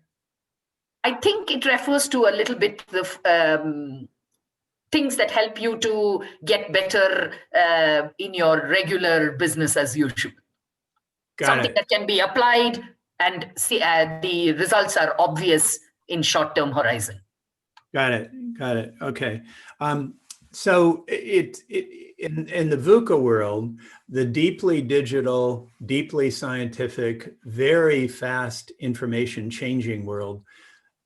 I think it refers to a little bit the things that help you to get better in your regular business as usual. Something that can be applied and see the results are obvious in short-term horizon.
Got it. Okay. So in the VUCA world, the deeply digital, deeply scientific, very fast information changing world,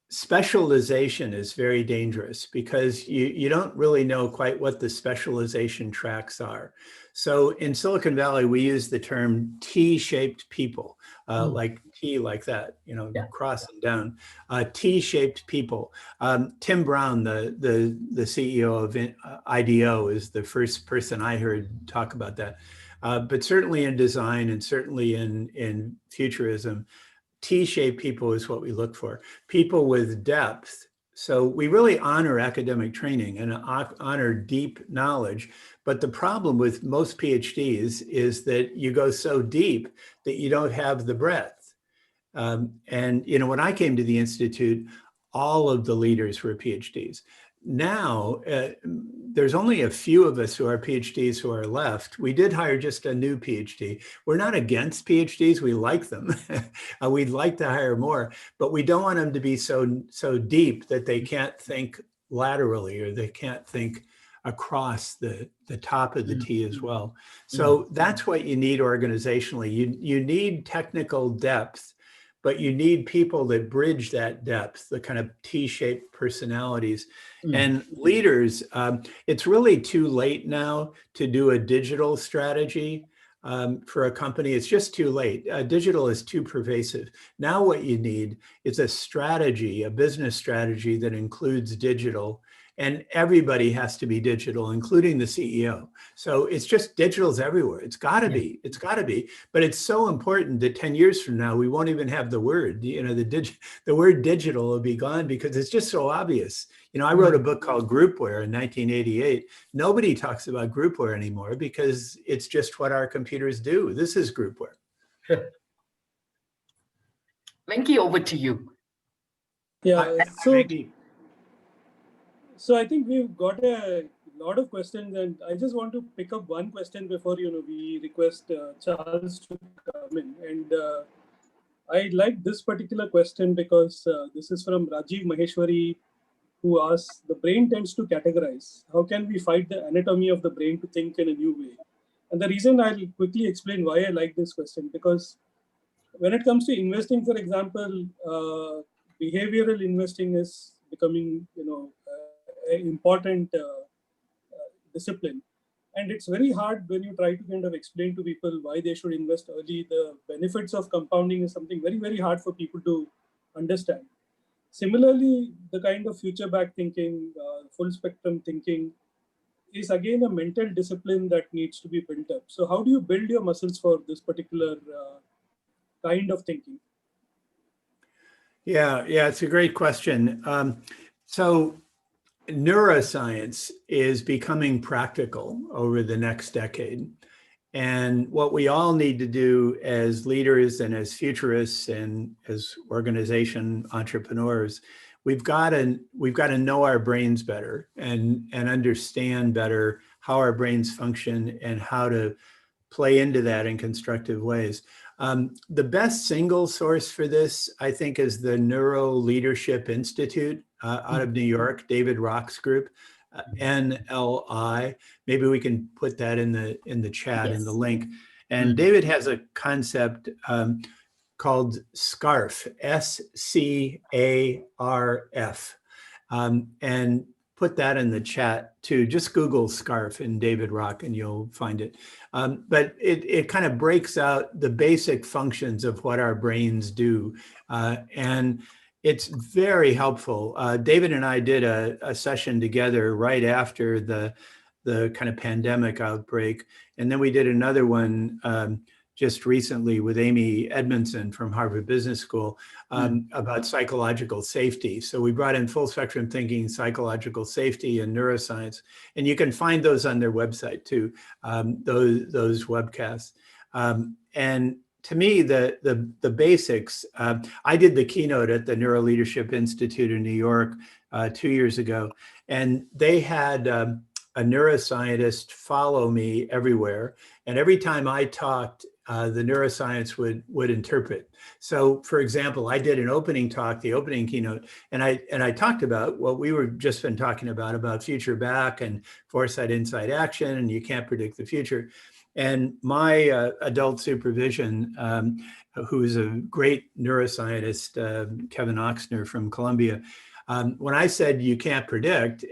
specialization is very dangerous because you don't really know quite what the specialization tracks are. So in Silicon Valley, we use the term T-shaped people, like T like that, cross and down, T-shaped people. Tim Brown, the CEO of IDEO, is the first person I heard talk about that. But certainly in design and certainly in futurism, T-shaped people is what we look for. People with depth. So we really honor academic training and honor deep knowledge. But the problem with most PhDs is that you go so deep that you don't have the breadth. And when I came to the Institute, all of the leaders were PhDs. Now, there's only a few of us who are PhDs who are left. We did hire just a new PhD. We're not against PhDs. We like them. We'd like to hire more, but we don't want them to be so deep that they can't think laterally or they can't think across the top of the T as well. So that's what you need organizationally. You need technical depth, but you need people that bridge that depth, the kind of T-shaped personalities. And leaders, it's really too late now to do a digital strategy for a company. It's just too late. Digital is too pervasive. Now what you need is a strategy, a business strategy that includes digital. And everybody has to be digital, including the CEO. So it's just digital's everywhere. It's got to be. It's got to be. But it's so important that 10 years from now, we won't even have the word. The word digital will be gone because it's just so obvious. I wrote a book called Groupware in 1988. Nobody talks about groupware anymore because it's just what our computers do. This is groupware.
Venki, over to you.
Yeah. So I think we've got a lot of questions, and I just want to pick up one question before we request Charles to come in. And I like this particular question because this is from Rajiv Maheshwari, who asks, the brain tends to categorize. How can we fight the anatomy of the brain to think in a new way? And the reason I'll quickly explain why I like this question, because when it comes to investing, for example, behavioral investing is becoming, an important discipline. And it's very hard when you try to kind of explain to people why they should invest early. The benefits of compounding is something very, very hard for people to understand. Similarly, the kind of future back thinking, full spectrum thinking is again a mental discipline that needs to be built up. So how do you build your muscles for this particular kind of thinking?
Yeah, it's a great question. So neuroscience is becoming practical over the next decade. And what we all need to do as leaders and as futurists and as organization entrepreneurs, we've got to know our brains better and understand better how our brains function and how to play into that in constructive ways. The best single source for this, I think, is the Neuro Leadership Institute out of New York, David Rock's group, NLI. Maybe we can put that in the chat, in the link. And David has a concept called SCARF, SCARF, and put that in the chat too. Just Google SCARF and David Rock and you'll find it. But it kind of breaks out the basic functions of what our brains do. And it's very helpful. David and I did a session together right after the kind of pandemic outbreak. And then we did another one just recently with Amy Edmondson from Harvard Business School about psychological safety. So we brought in full spectrum thinking, psychological safety, and neuroscience. And you can find those on their website too, those webcasts. And to me, the basics, I did the keynote at the Neuro Leadership Institute in New York 2 years ago, and they had a neuroscientist follow me everywhere. And every time I talked, the neuroscience would interpret. So for example, I did an opening talk, the opening keynote, and I talked about what we were just been talking about future back and foresight, insight, action, and you can't predict the future. And my adult supervision, who is a great neuroscientist, Kevin Oxner from Columbia, when I said you can't predict,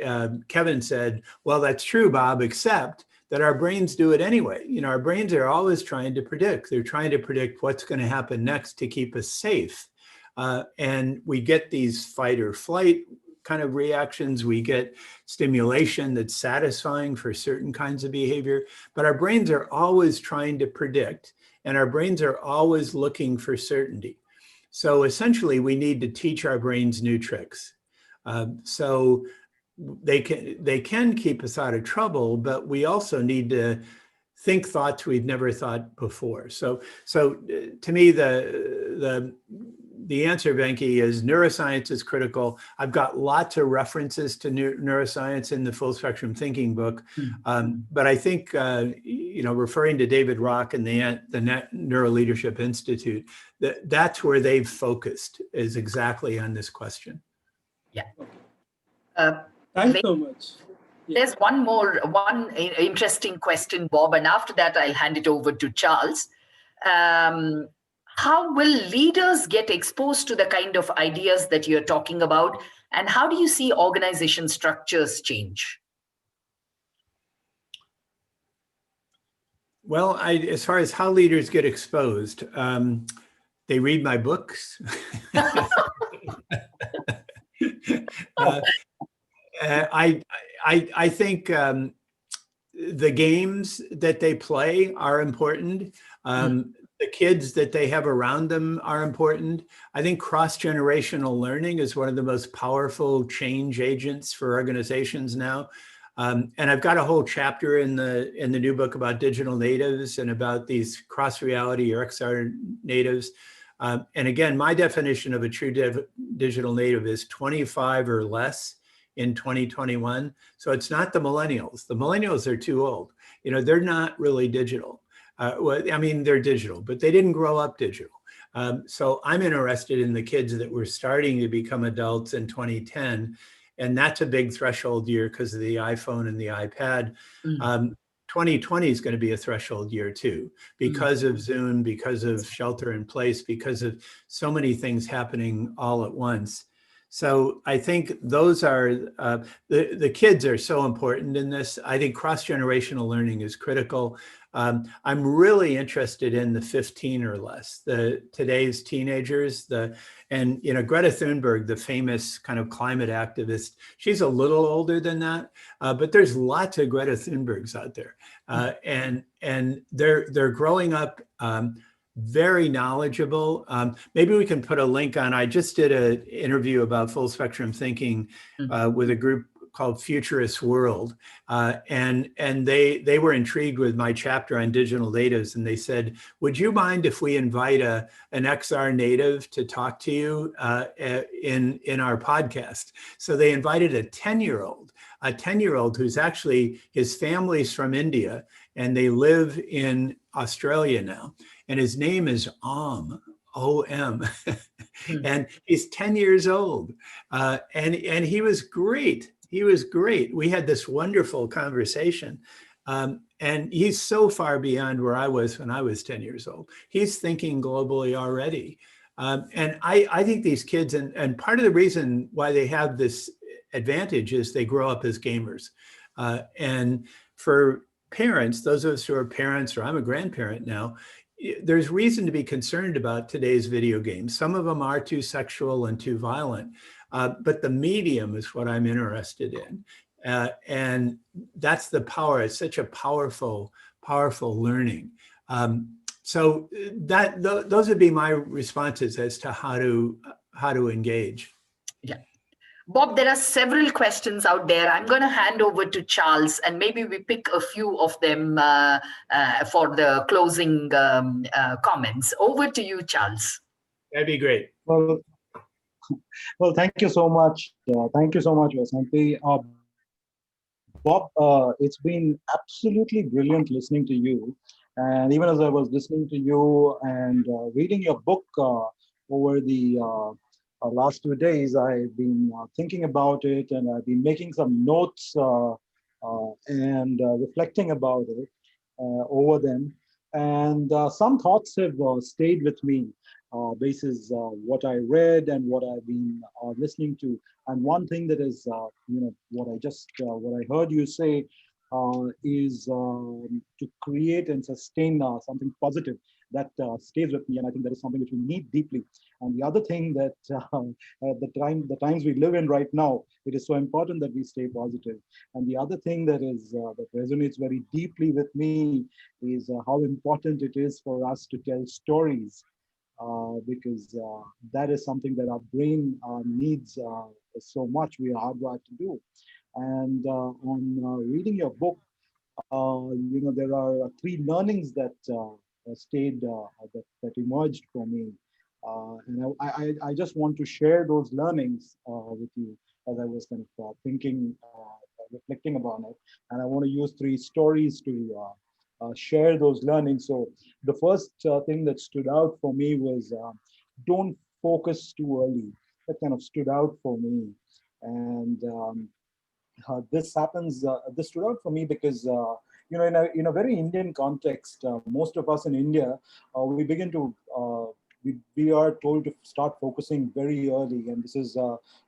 Kevin said, well, that's true, Bob, except that our brains do it anyway. You know, our brains are always trying to predict. They're trying to predict what's going to happen next to keep us safe. And we get these fight or flight kind of reactions. We get stimulation that's satisfying for certain kinds of behavior, but our brains are always trying to predict, and our brains are always looking for certainty. So essentially, we need to teach our brains new tricks. So they can keep us out of trouble, but we also need to think thoughts we've never thought before. So to me, the answer, Venki, is neuroscience is critical. I've got lots of references to neuroscience in the Full Spectrum Thinking book, but I think referring to David Rock and the Neuro Leadership Institute, that's where they've focused, is exactly on this question.
Yeah.
Thanks so much. Yeah.
There's one interesting question, Bob, and after that, I'll hand it over to Charles. How will leaders get exposed to the kind of ideas that you're talking about? And how do you see organization structures change?
Well, as far as how leaders get exposed, they read my books. I think the games that they play are important. The kids that they have around them are important. I think cross-generational learning is one of the most powerful change agents for organizations now. And I've got a whole chapter in the new book about digital natives and about these cross-reality or XR natives. And again, my definition of a true digital native is 25 or less in 2021. So it's not the millennials. The millennials are too old. You know, they're not really digital. Well, I mean, they're digital, but they didn't grow up digital. So I'm interested in the kids that were starting to become adults in 2010. And that's a big threshold year because of the iPhone and the iPad. 2020 is going to be a threshold year too, because of Zoom, because of shelter in place, because of so many things happening all at once. So I think those are, the kids are so important in this. I think cross-generational learning is critical. I'm really interested in the 15 or less, today's teenagers, and Greta Thunberg, the famous kind of climate activist, she's a little older than that, but there's lots of Greta Thunbergs out there. And they're growing up very knowledgeable. Maybe we can put a link on, I just did an interview about full spectrum thinking with a group called Futurist World. And they were intrigued with my chapter on digital natives. And they said, would you mind if we invite an XR native to talk to you in our podcast? So they invited a 10-year-old who's actually, his family's from India and they live in Australia now. And his name is Om, O-M. And he's 10 years old. And he was great. He was great. We had this wonderful conversation. And he's so far beyond where I was when I was 10 years old. He's thinking globally already. And I think these kids, and part of the reason why they have this advantage is they grow up as gamers. And for parents, those of us who are parents, or I'm a grandparent now, there's reason to be concerned about today's video games. Some of them are too sexual and too violent, but the medium is what I'm interested in. And that's the power. It's such a powerful learning. So those would be my responses as to how to engage.
Yeah. Bob, there are several questions out there. I'm going to hand over to Charles, and maybe we pick a few of them for the closing comments. Over to you, Charles.
That'd be great.
Well, thank you so much. Thank you so much, Vasanthi. Bob, it's been absolutely brilliant listening to you. And even as I was listening to you and reading your book over the last 2 days, I've been thinking about it, and I've been making some notes and reflecting about it over them. And some thoughts have stayed with me basis what I read and what I've been listening to. And one thing that is, what I heard you say is to create and sustain something positive that stays with me. And I think that is something which we need deeply. And the other thing that the times we live in right now, it is so important that we stay positive. And the other thing that is that resonates very deeply with me is how important it is for us to tell stories, because that is something that our brain needs so much. We are hardwired to do. And on reading your book, there are 3 learnings that stayed, that emerged for me. And I just want to share those learnings with you as I was kind of thinking, reflecting upon it. And I want to use 3 stories to share those learnings. So the first thing that stood out for me was don't focus too early. That kind of stood out for me. And this stood out for me because in a very Indian context, most of us in India, we begin to we are told to start focusing very early, and this is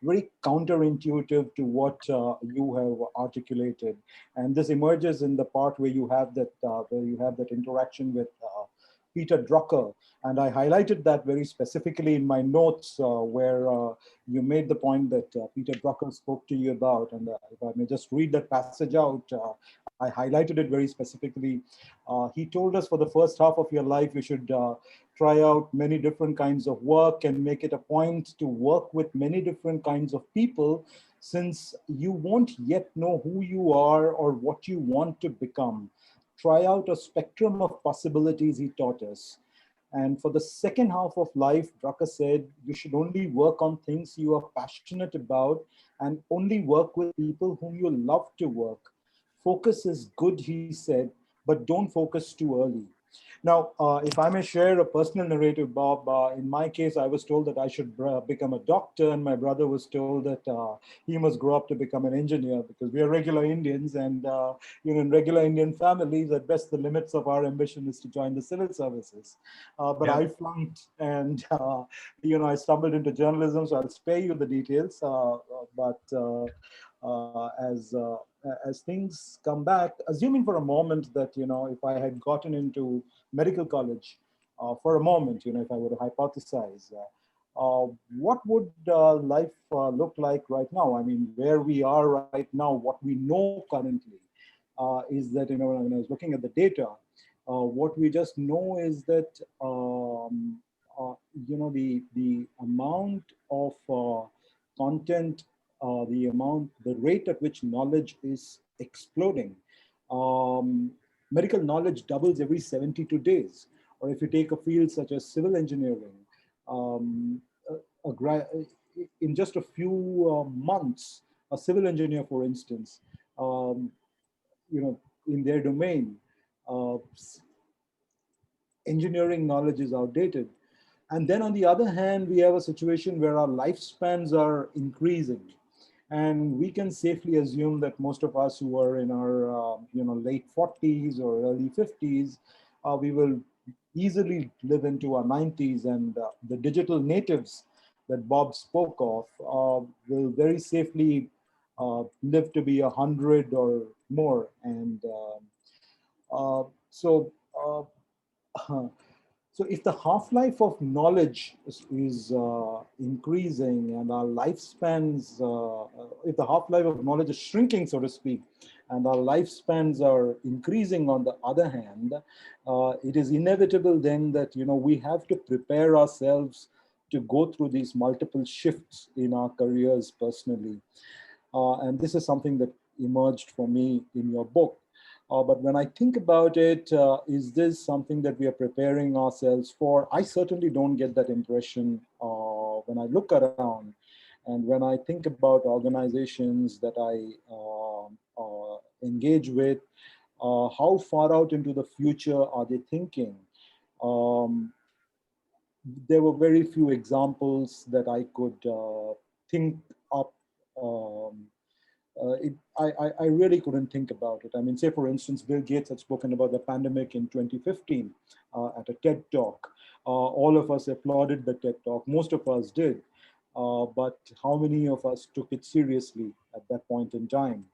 very counterintuitive to what you have articulated. And this emerges in the part where you have that interaction with Peter Drucker, and I highlighted that very specifically in my notes, where you made the point that Peter Drucker spoke to you about. And if I may just read that passage out, I highlighted it very specifically. He told us, for the first half of your life, you should try out many different kinds of work and make it a point to work with many different kinds of people, since you won't yet know who you are or what you want to become. Try out a spectrum of possibilities, he taught us. And for the second half of life, Drucker said, you should only work on things you are passionate about and only work with people whom you love to work. Focus is good, he said, but don't focus too early. Now, if I may share a personal narrative, Bob, in my case, I was told that I should become a doctor, and my brother was told that he must grow up to become an engineer, because we are regular Indians, and in regular Indian families, at best, the limits of our ambition is to join the civil services. But I flunked, and I stumbled into journalism, so I'll spare you the details. But as things come back, assuming for a moment that if I had gotten into medical college for a moment, if I were to hypothesize, what would life look like right now? I mean, where we are right now, what we know currently is that, when I was looking at the data, what we just know is that, the amount of content, the rate at which knowledge is exploding. Medical knowledge doubles every 72 days. Or if you take a field such as civil engineering, in just a few months, a civil engineer, for instance, in their domain, engineering knowledge is outdated. And then on the other hand, we have a situation where our lifespans are increasing. And we can safely assume that most of us who are in our late 40s or early 50s, we will easily live into our 90s, and the digital natives that Bob spoke of will very safely live to be 100 or more. And so if the half-life of knowledge is increasing, and our lifespans, if the half-life of knowledge is shrinking, so to speak, and our lifespans are increasing on the other hand, it is inevitable then that, we have to prepare ourselves to go through these multiple shifts in our careers personally. And this is something that emerged for me in your book. But when I think about it, is this something that we are preparing ourselves for? I certainly don't get that impression when I look around. And when I think about organizations that I engage with, how far out into the future are they thinking? There were very few examples that I could think up. I really couldn't think about it. I mean, say, for instance, Bill Gates had spoken about the pandemic in 2015 at a TED Talk. All of us applauded the TED Talk. Most of us did. But how many of us took it seriously at that point in time?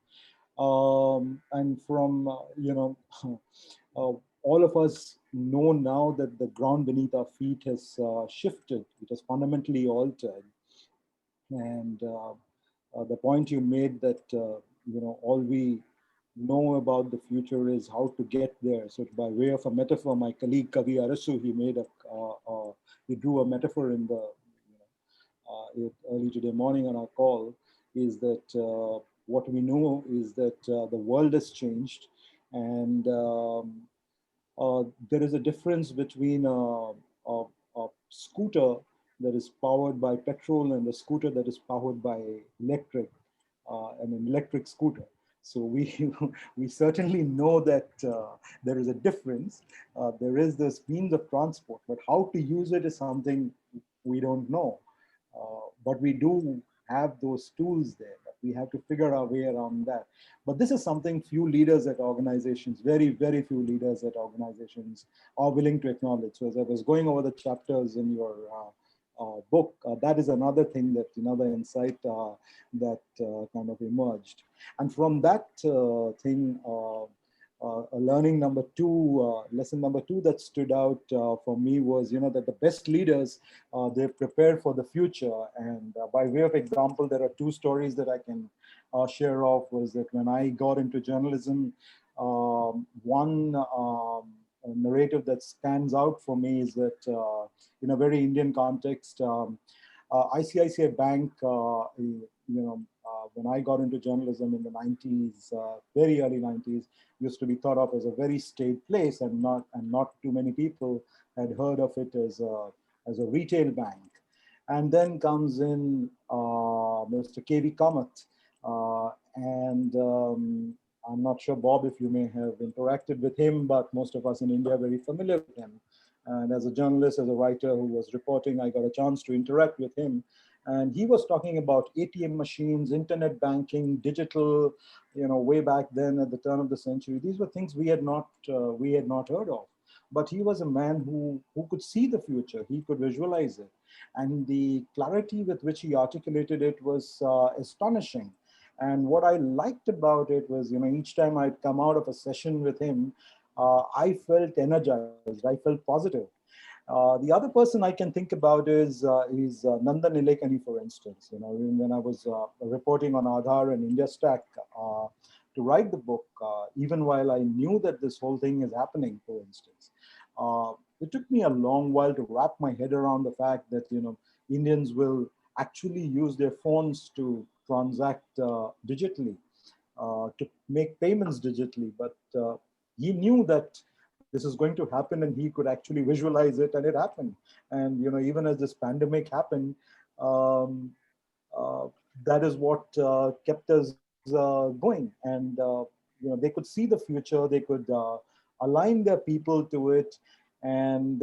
And from, all of us know now that the ground beneath our feet has shifted. It has fundamentally altered. And the point you made that, all we know about the future is how to get there. So by way of a metaphor, my colleague Kavi Arasu, he drew a metaphor in the early today morning on our call, is that what we know is that the world has changed, and there is a difference between a scooter that is powered by petrol and a scooter that is powered by electric, and an electric scooter. So we certainly know that there is a difference. There is this means of transport, but how to use it is something we don't know. But we do have those tools there. But we have to figure our way around that. But this is something few leaders at organizations, very, very few leaders at organizations are willing to acknowledge. So as I was going over the chapters in your book, that is another thing, that another insight that kind of emerged. And from that thing, learning number two, lesson number two that stood out for me was, that the best leaders, they've prepared for the future. And by way of example, there are two stories that I can share off. Was that when I got into journalism, one narrative that stands out for me is that in a very Indian context, ICICI Bank, when I got into journalism in the 90s, very early 90s, used to be thought of as a very staid place, and not too many people had heard of it as a retail bank. And then comes in Mr. K.V. Kamath, and I'm not sure, Bob, if you may have interacted with him, but most of us in India are very familiar with him. And as a journalist, as a writer who was reporting, I got a chance to interact with him. And he was talking about ATM machines, internet banking, digital, way back then at the turn of the century. These were things we had not heard of. But he was a man who could see the future. He could visualize it. And the clarity with which he articulated it was astonishing. And what I liked about it was, each time I'd come out of a session with him, I felt energized, I felt positive. The other person I can think about is Nandan Nilekani, for instance. When I was reporting on Aadhaar and India Stack to write the book, even while I knew that this whole thing is happening, for instance, it took me a long while to wrap my head around the fact that Indians will actually use their phones to transact digitally, to make payments digitally. But he knew that this is going to happen, and he could actually visualize it, and it happened. And even as this pandemic happened, that is what kept us going. And they could see the future, they could align their people to it, and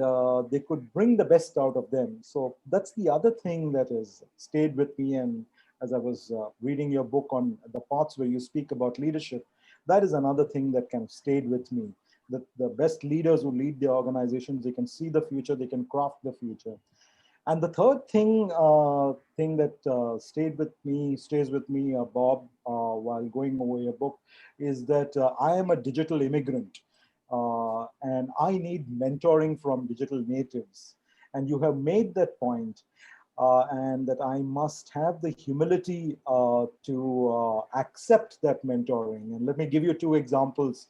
they could bring the best out of them. So that's the other thing that has stayed with me. And as I was reading your book on the parts where you speak about leadership, that is another thing that kind of stayed with me. That the best leaders who lead their organizations, they can see the future, they can craft the future. And the third thing that stays with me, Bob, while going over your book, is that I am a digital immigrant, and I need mentoring from digital natives. And you have made that point, and that I must have the humility to accept that mentoring. And let me give you two examples.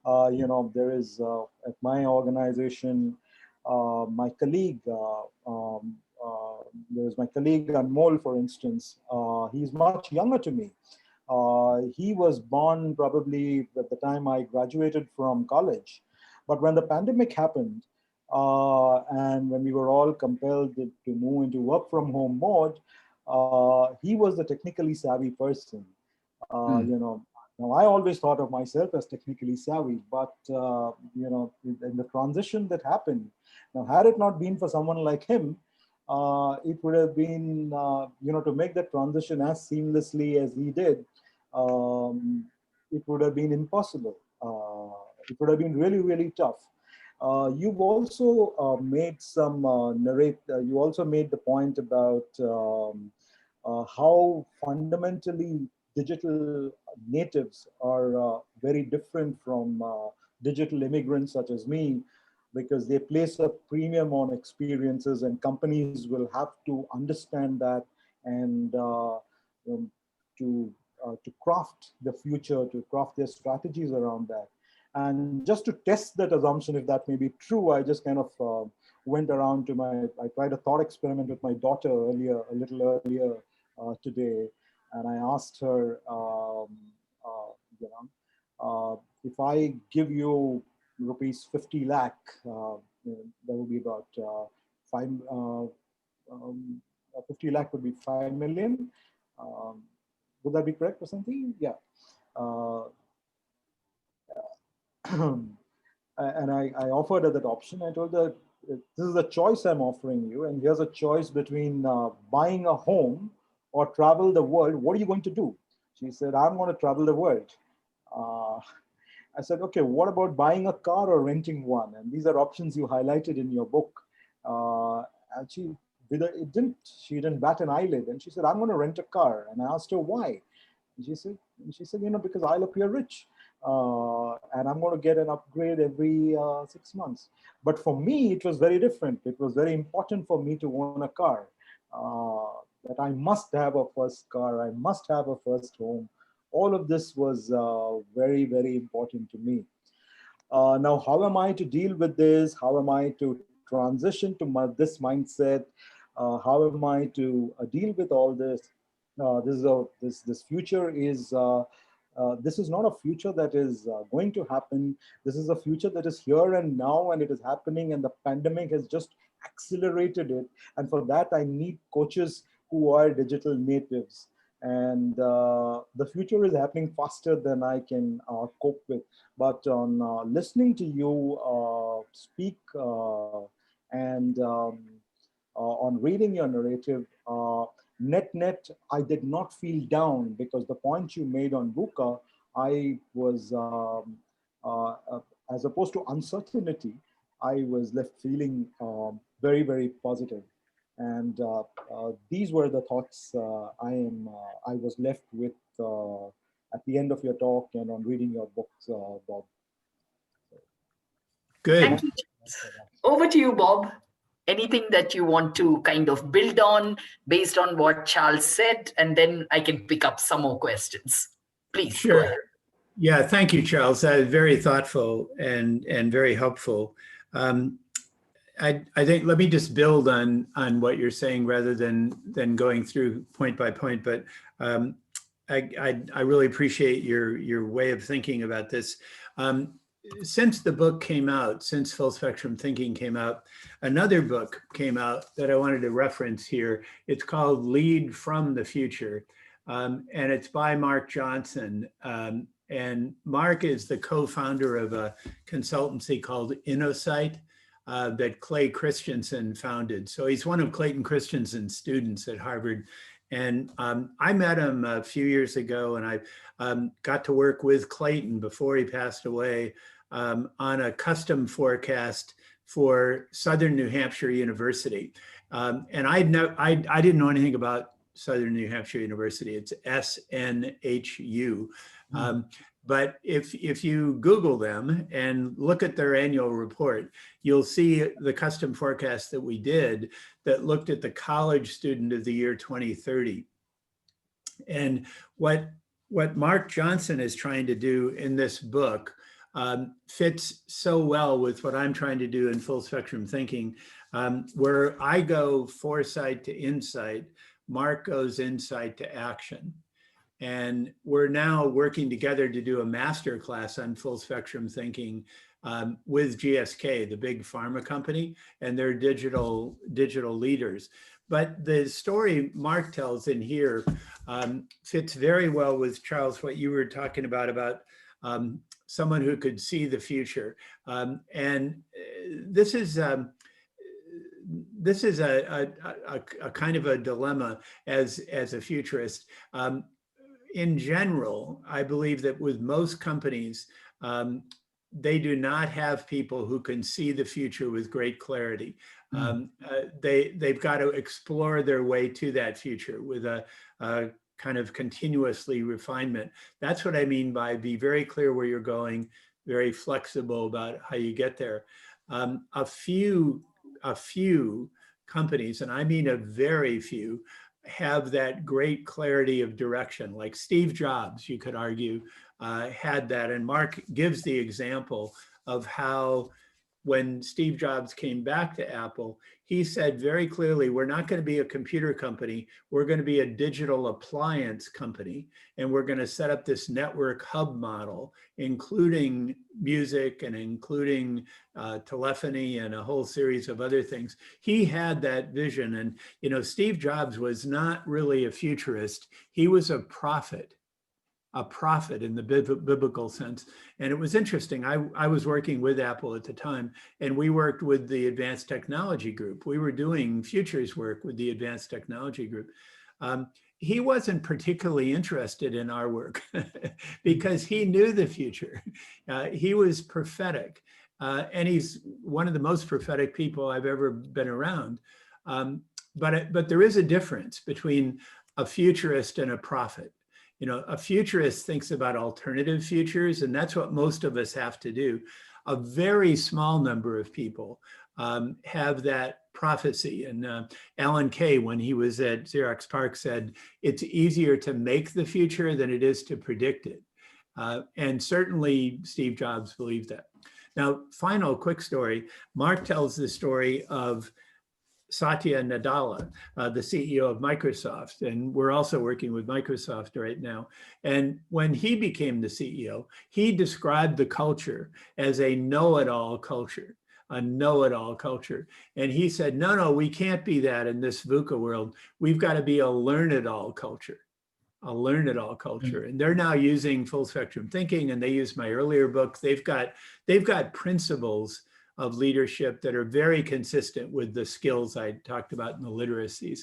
There is at my organization, my colleague, there's my colleague Anmol, for instance. He's much younger to me. He was born probably at the time I graduated from college. But when the pandemic happened, and when we were all compelled to move into work from home mode, he was the technically savvy person. Now, I always thought of myself as technically savvy, but in the transition that happened, now had it not been for someone like him, it would have been, to make that transition as seamlessly as he did, it would have been impossible. It would have been really, really tough. You've also made some you also made the point about how fundamentally digital natives are very different from digital immigrants such as me, because they place a premium on experiences, and companies will have to understand that, and to craft the future, to craft their strategies around that. And just to test that assumption, if that may be true, I just kind of went around to I tried a thought experiment with my daughter a little earlier today. And I asked her, if I give you rupees 50 lakh, that would be about 50 lakh would be 5 million. Would that be correct or something? Yeah. And I offered her that option. I told her, this is a choice I'm offering you, and here's a choice between buying a home or travel the world. What are you going to do? She said, I'm going to travel the world. I said, okay, what about buying a car or renting one? And these are options you highlighted in your book. And she didn't bat an eyelid. And she said, I'm going to rent a car. And I asked her why. And she said, because I'll appear rich. And I'm going to get an upgrade every 6 months. But for me, it was very different. It was very important for me to own a car. That I must have a first car. I must have a first home. All of this was very, very important to me. Now, how am I to deal with this? How am I to transition to this mindset? How am I to deal with all this? This future is this is not a future that is going to happen. This is a future that is here and now, and it is happening, and the pandemic has just accelerated it. And for that, I need coaches who are digital natives. and the future is happening faster than I can cope with. But on listening to you speak and on reading your narrative, net, I did not feel down, because the point you made on VUCA, I was, as opposed to uncertainty, I was left feeling very, very positive. And these were the thoughts I was left with at the end of your talk and on reading your books, Bob.
Good.
Thank you. Over to you, Bob. Anything that you want to kind of build on based on what Charles said, and then I can pick up some more questions. Please.
Sure.
Go ahead.
Yeah, thank you, Charles. That is very thoughtful and very helpful. I think, let me just build on what you're saying rather than going through point by point, but I really appreciate your way of thinking about this. Since the book came out, since Full Spectrum Thinking came out, another book came out that I wanted to reference here. It's called Lead from the Future, and it's by Mark Johansen. And Mark is the co-founder of a consultancy called InnoSight that Clay Christensen founded. So he's one of Clayton Christensen's students at Harvard. And I met him a few years ago, and I got to work with Clayton before he passed away on a custom forecast for Southern New Hampshire University. And I didn't know anything about Southern New Hampshire University. It's SNHU. But if you Google them and look at their annual report, you'll see the custom forecast that we did that looked at the college student of the year 2030. And what Mark Johansen is trying to do in this book fits so well with what I'm trying to do in Full Spectrum Thinking, where I go foresight to insight, Mark goes insight to action. And we're now working together to do a master class on Full Spectrum Thinking with GSK, the big pharma company, and their digital leaders. But the story Mark tells in here fits very well with, Charles, what you were talking about someone who could see the future. And this is a kind of a dilemma as a futurist. In general, I believe that with most companies, they do not have people who can see the future with great clarity. They've got to explore their way to that future with a kind of continuously refinement. That's what I mean by be very clear where you're going, very flexible about how you get there. A few companies, and I mean a very few, have that great clarity of direction. Like Steve Jobs, you could argue, had that. And Mark gives the example of how when Steve Jobs came back to Apple, he said very clearly, we're not going to be a computer company. We're going to be a digital appliance company. And we're going to set up this network hub model, including music and including telephony and a whole series of other things. He had that vision. And, you know, Steve Jobs was not really a futurist. He was a prophet in the biblical sense. And it was interesting. I was working with Apple at the time, and we worked with the Advanced Technology Group. We were doing futures work with the Advanced Technology Group. He wasn't particularly interested in our work because he knew the future. He was prophetic, and he's one of the most prophetic people I've ever been around. But there is a difference between a futurist and a prophet. You know, a futurist thinks about alternative futures, and that's what most of us have to do. A very small number of people have that prophecy. And Alan Kay, when he was at Xerox PARC, said, it's easier to make the future than it is to predict it. And certainly Steve Jobs believed that. Now, final quick story. Mark tells the story of Satya Nadella, the CEO of Microsoft, and we're also working with Microsoft right now. And when he became the CEO, he described the culture as a know-it-all culture, a know-it-all culture. And he said, no, we can't be that in this VUCA world. We've got to be a learn-it-all culture, learn it all culture. And they're now using full spectrum thinking, and they use my earlier book. They've got principles of leadership that are very consistent with the skills I talked about in the literacies.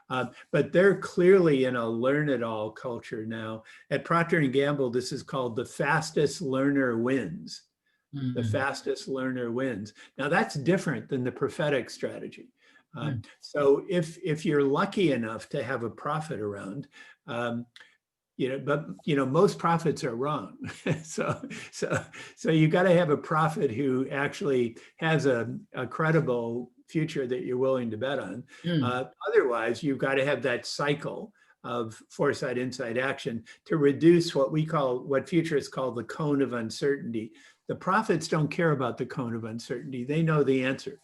But they're clearly in a learn it all culture now. At Procter & Gamble, this is called the fastest learner wins. The fastest learner wins. Now that's different than the prophetic strategy. So if you're lucky enough to have a prophet around, most prophets are wrong. so you got to have a prophet who actually has a credible future that you're willing to bet on. Otherwise, you've got to have that cycle of foresight, insight, action to reduce what futurists call the cone of uncertainty. The prophets don't care about the cone of uncertainty. They know the answer.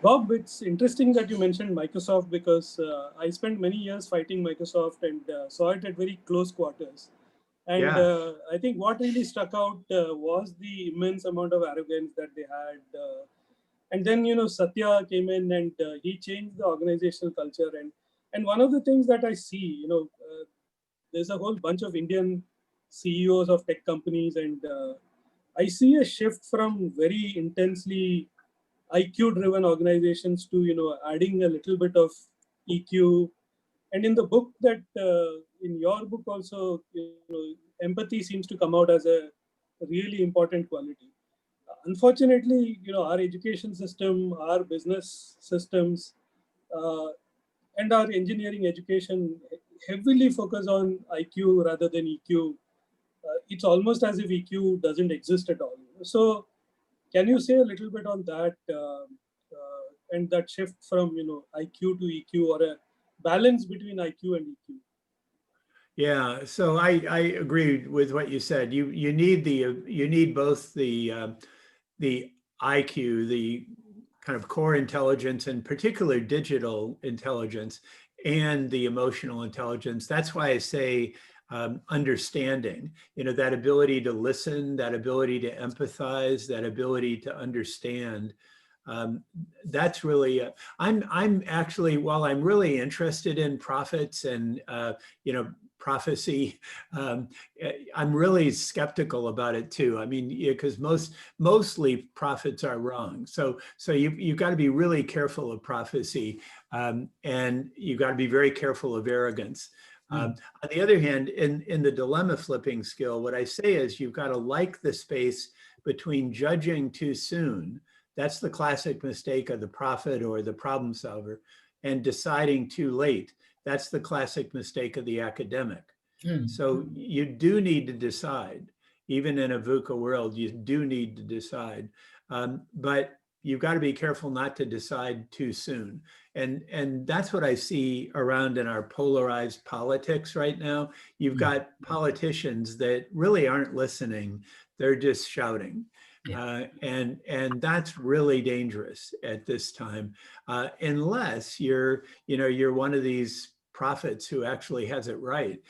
Bob, it's interesting that you mentioned Microsoft because I spent many years fighting Microsoft and saw it at very close quarters. And I think what really struck out was the immense amount of arrogance that they had. And then, Satya came in and he changed the organizational culture. And one of the things that I see, there's a whole bunch of Indian CEOs of tech companies, and I see a shift from very intensely IQ-driven organizations to, adding a little bit of EQ. And in the book in your book also, empathy seems to come out as a really important quality. Unfortunately, our education system, our business systems, and our engineering education heavily focus on IQ rather than EQ. It's almost as if EQ doesn't exist at all. So can you say a little bit on that and that shift from IQ to EQ, or a balance between IQ and EQ?
Yeah, so I agree with what you said. You need both the IQ, the kind of core intelligence, and particular digital intelligence, and the emotional intelligence. That's why I say understanding, that ability to listen, that ability to empathize, that ability to understand. That's really, I'm actually, while I'm really interested in prophets and, prophecy, I'm really skeptical about it too. I mean, because mostly prophets are wrong. So you've got to be really careful of prophecy, and you've got to be very careful of arrogance. On the other hand, in the dilemma flipping skill, what I say is you've got to like the space between judging too soon. That's the classic mistake of the prophet or the problem solver, and deciding too late. That's the classic mistake of the academic. So you do need to decide, even in a VUCA world, you do need to decide, but you've got to be careful not to decide too soon. And that's what I see around in our polarized politics right now. You've got politicians that really aren't listening. They're just shouting. And that's really dangerous at this time, unless you're one of these prophets who actually has it right.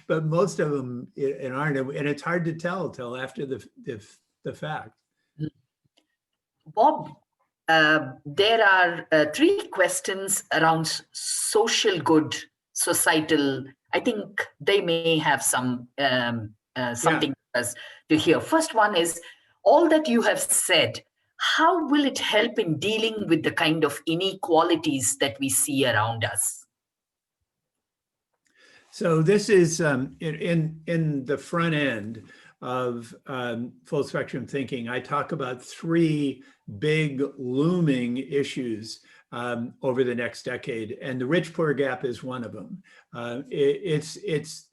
But most of them aren't, and it's hard to tell till after the fact.
Bob, there are 3 questions around social good, societal. I think they may have some something for us to hear. First one is, all that you have said, how will it help in dealing with the kind of inequalities that we see around us?
So this is in the front end of full spectrum thinking. I talk about 3 big looming issues over the next decade, and the rich-poor gap is one of them. It's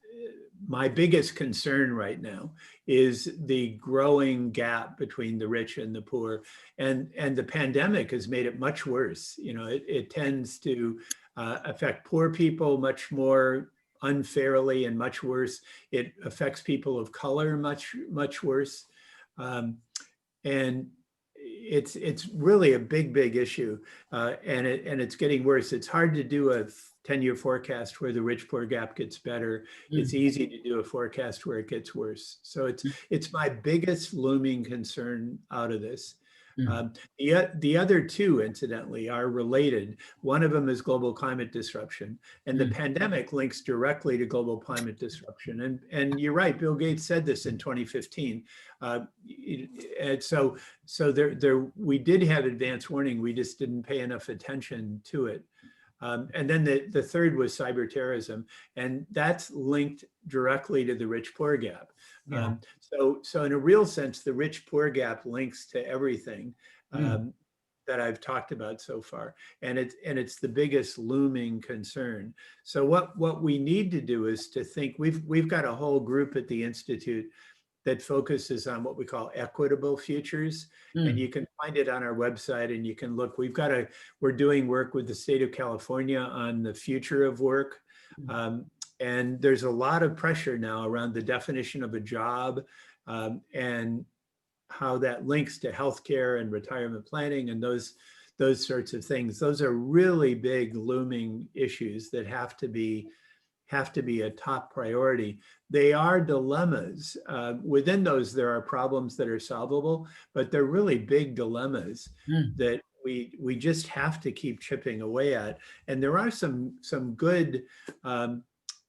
my biggest concern right now is the growing gap between the rich and the poor, and the pandemic has made it much worse. It tends to affect poor people much more unfairly and much worse. It affects people of color much worse, and it's really a big issue, and it's getting worse. It's hard to do a 10-year forecast where the rich-poor gap gets better. It's easy to do a forecast where it gets worse. So it's my biggest looming concern out of this. The other two, incidentally, are related. One of them is global climate disruption, and the pandemic links directly to global climate disruption. And you're right, Bill Gates said this in 2015. And so we did have advance warning, we just didn't pay enough attention to it. And then the third was cyber terrorism, and that's linked directly to the rich-poor gap.
Yeah.
So in a real sense, the rich-poor gap links to everything that I've talked about so far, and it's the biggest looming concern. So what we need to do is to think. We've got a whole group at the Institute that focuses on what we call equitable futures. And you can find it on our website, and you can look. We're doing work with the state of California on the future of work. And there's a lot of pressure now around the definition of a job and how that links to healthcare and retirement planning and those sorts of things. Those are really big looming issues that have to be a top priority. They are dilemmas. Within those, there are problems that are solvable, but they're really big dilemmas that we just have to keep chipping away at. And there are some good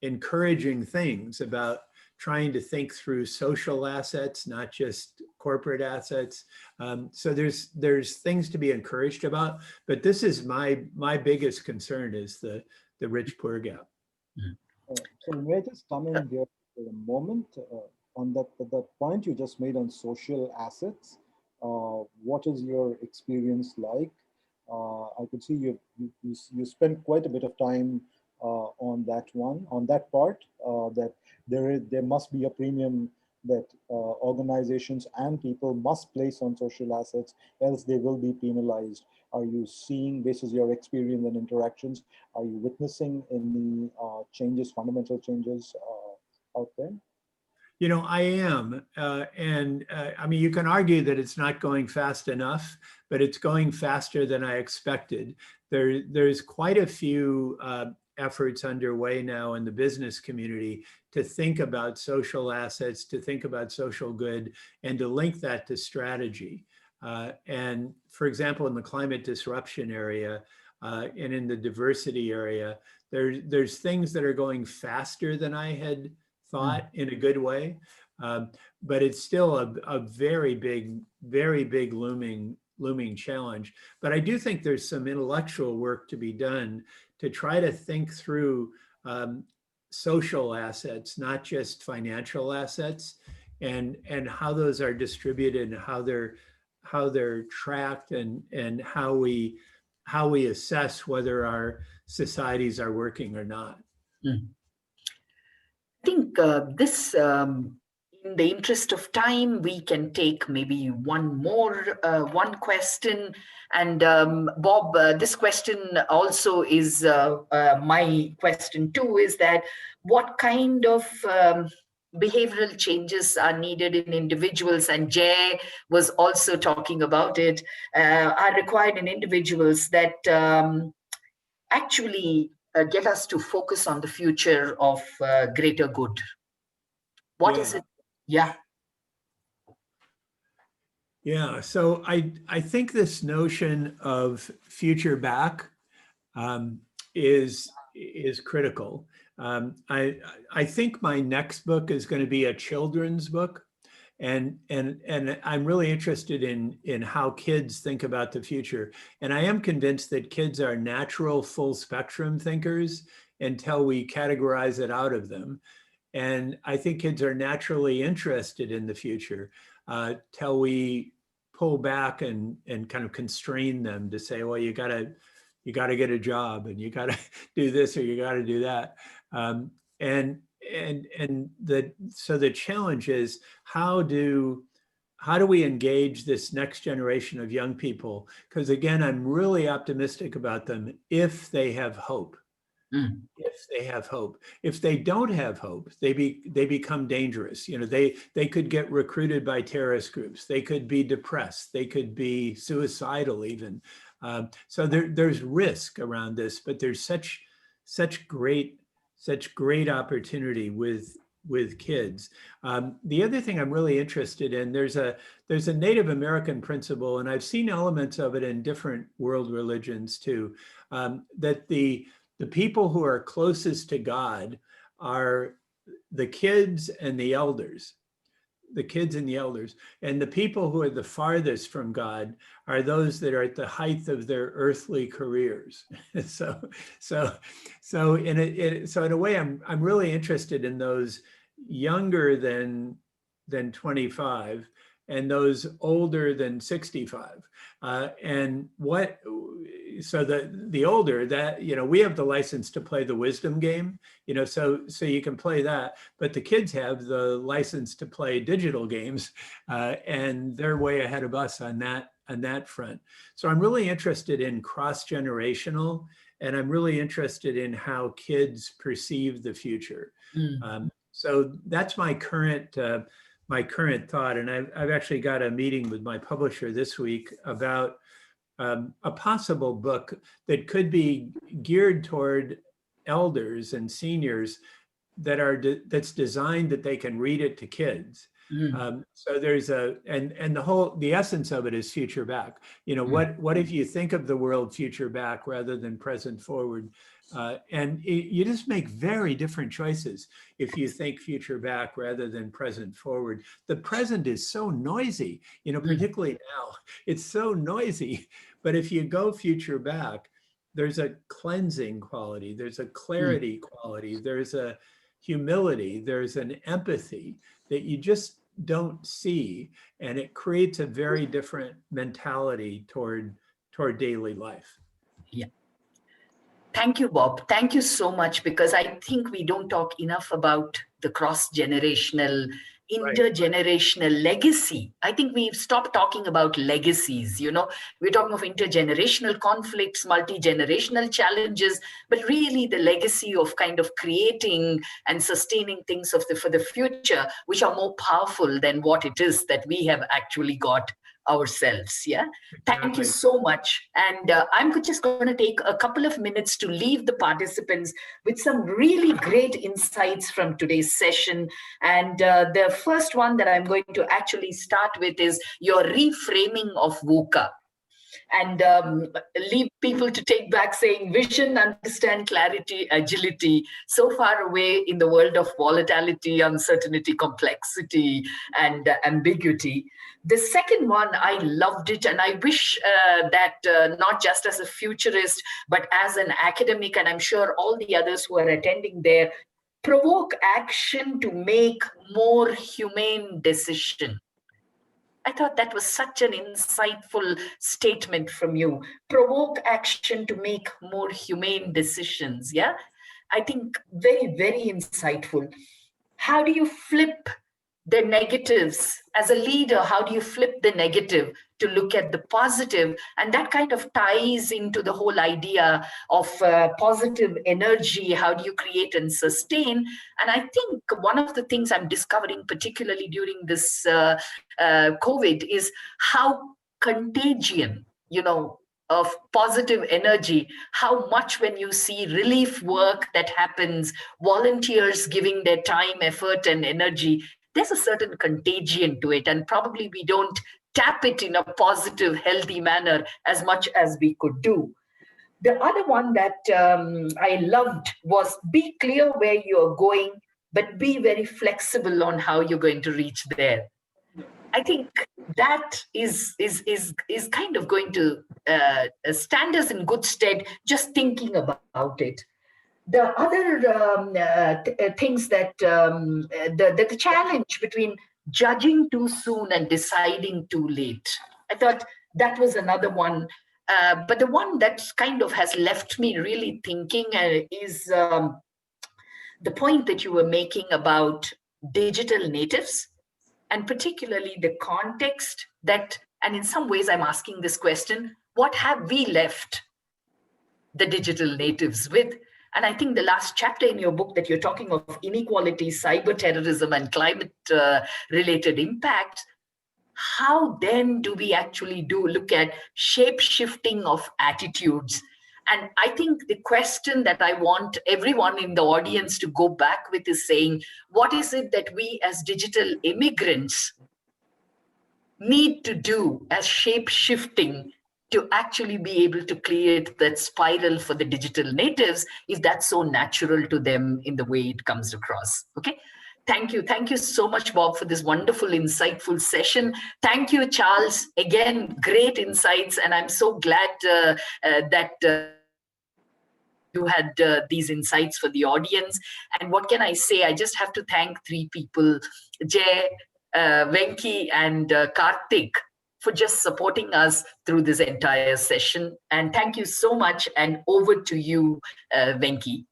encouraging things about trying to think through social assets, not just corporate assets. So there's things to be encouraged about, but this is my biggest concern is the rich-poor gap.
So may I just come in here for a moment on that point you just made on social assets? What is your experience like? I could see you spent quite a bit of time on that part, that there must be a premium that organizations and people must place on social assets, else they will be penalized. Are you seeing, based on your experience and interactions, are you witnessing any changes, fundamental changes out there?
You know, I am. I mean, you can argue that it's not going fast enough, but it's going faster than I expected. There's quite a few efforts underway now in the business community to think about social assets, to think about social good, and to link that to strategy. And for example, in the climate disruption area and in the diversity area, there's things that are going faster than I had thought in a good way, but it's still a very big looming challenge. But I do think there's some intellectual work to be done to try to think through social assets, not just financial assets, and how those are distributed and how they're tracked and how we assess whether our societies are working or not.
I think this, in the interest of time, we can take maybe one question. And Bob, this question also is my question too, is that what kind of behavioral changes are needed in individuals, and Jay was also talking about it, are required in individuals that actually get us to focus on the future of greater good. What is it? Yeah.
Yeah, so I think this notion of future back is critical. I think my next book is going to be a children's book, and I'm really interested in how kids think about the future. And I am convinced that kids are natural full spectrum thinkers until we categorize it out of them. And I think kids are naturally interested in the future till we pull back and kind of constrain them to say, well, you gotta get a job, and you gotta do this, or you gotta do that. So the challenge is how do we engage this next generation of young people? Because again, I'm really optimistic about them if they have hope. If they have hope. If they don't have hope, they become dangerous. You know, they could get recruited by terrorist groups. They could be depressed. They could be suicidal even. So there's risk around this, but there's such great opportunity with with kids. The other thing I'm really interested in, there's a Native American principle, and I've seen elements of it in different world religions too, that the people who are closest to God are the kids and the elders. The kids and the elders, and the people who are the farthest from God are those that are at the height of their earthly careers. so in a way, I'm really interested in those younger than 25 and those older than 65. So the older that, we have the license to play the wisdom game, so you can play that, but the kids have the license to play digital games, and they're way ahead of us on that front. So I'm really interested in cross-generational, and I'm really interested in how kids perceive the future. So that's my current thought. And I've actually got a meeting with my publisher this week about a possible book that could be geared toward elders and seniors that's designed that they can read it to kids. So there's the essence of it is future back. What if you think of the world future back rather than present forward? And you just make very different choices if you think future back rather than present forward. The present is so noisy, particularly now, it's so noisy. But if you go future back, there's a cleansing quality, there's a clarity quality, there's a humility, there's an empathy that you just don't see. And it creates a very different mentality toward daily life.
Yeah. Thank you, Bob. Thank you so much, because I think we don't talk enough about the cross-generational, intergenerational legacy. I think we've stopped talking about legacies. We're talking of intergenerational conflicts, multi-generational challenges, but really the legacy of kind of creating and sustaining things for the future, which are more powerful than what it is that we have actually got ourselves. Yeah. Thank you so much. And I'm just going to take a couple of minutes to leave the participants with some really great insights from today's session. And the first one that I'm going to actually start with is your reframing of VUCA. And leave people to take back saying vision, understand, clarity, agility, so far away in the world of volatility, uncertainty, complexity, and ambiguity. The second one, I loved it. And I wish that not just as a futurist, but as an academic, and I'm sure all the others who are attending there, provoke action to make more humane decisions. I thought that was such an insightful statement from you. Provoke action to make more humane decisions. Yeah, I think very, very insightful. How do you flip the negatives as a leader? How do you flip the negative to look at the positive? And that kind of ties into the whole idea of positive energy. How do you create and sustain? And I think one of the things I'm discovering, particularly during this COVID, is how contagion, of positive energy, how much when you see relief work that happens, volunteers giving their time, effort, and energy, there's a certain contagion to it, and probably we don't tap it in a positive, healthy manner as much as we could do. The other one that I loved was be clear where you're going, but be very flexible on how you're going to reach there. I think that is kind of going to stand us in good stead just thinking about it. The other things that the challenge between judging too soon and deciding too late, I thought that was another one. But the one that kind of has left me really thinking is the point that you were making about digital natives, and particularly the context that, and in some ways I'm asking this question, what have we left the digital natives with? And I think the last chapter in your book that you're talking of inequality, cyber terrorism, and climate related impacts, how then do we actually look at shape shifting of attitudes And I think the question that I want everyone in the audience to go back with is saying, what is it that we as digital immigrants need to do as shape-shifting to actually be able to create that spiral for the digital natives, if that's so natural to them in the way it comes across? Okay. Thank you. Thank you so much, Bob, for this wonderful, insightful session. Thank you, Charles. Again, great insights. And I'm so glad that you had these insights for the audience. And what can I say? I just have to thank three people, Jay, Venki, and Karthik, for just supporting us through this entire session. And thank you so much. And over to you, Venki.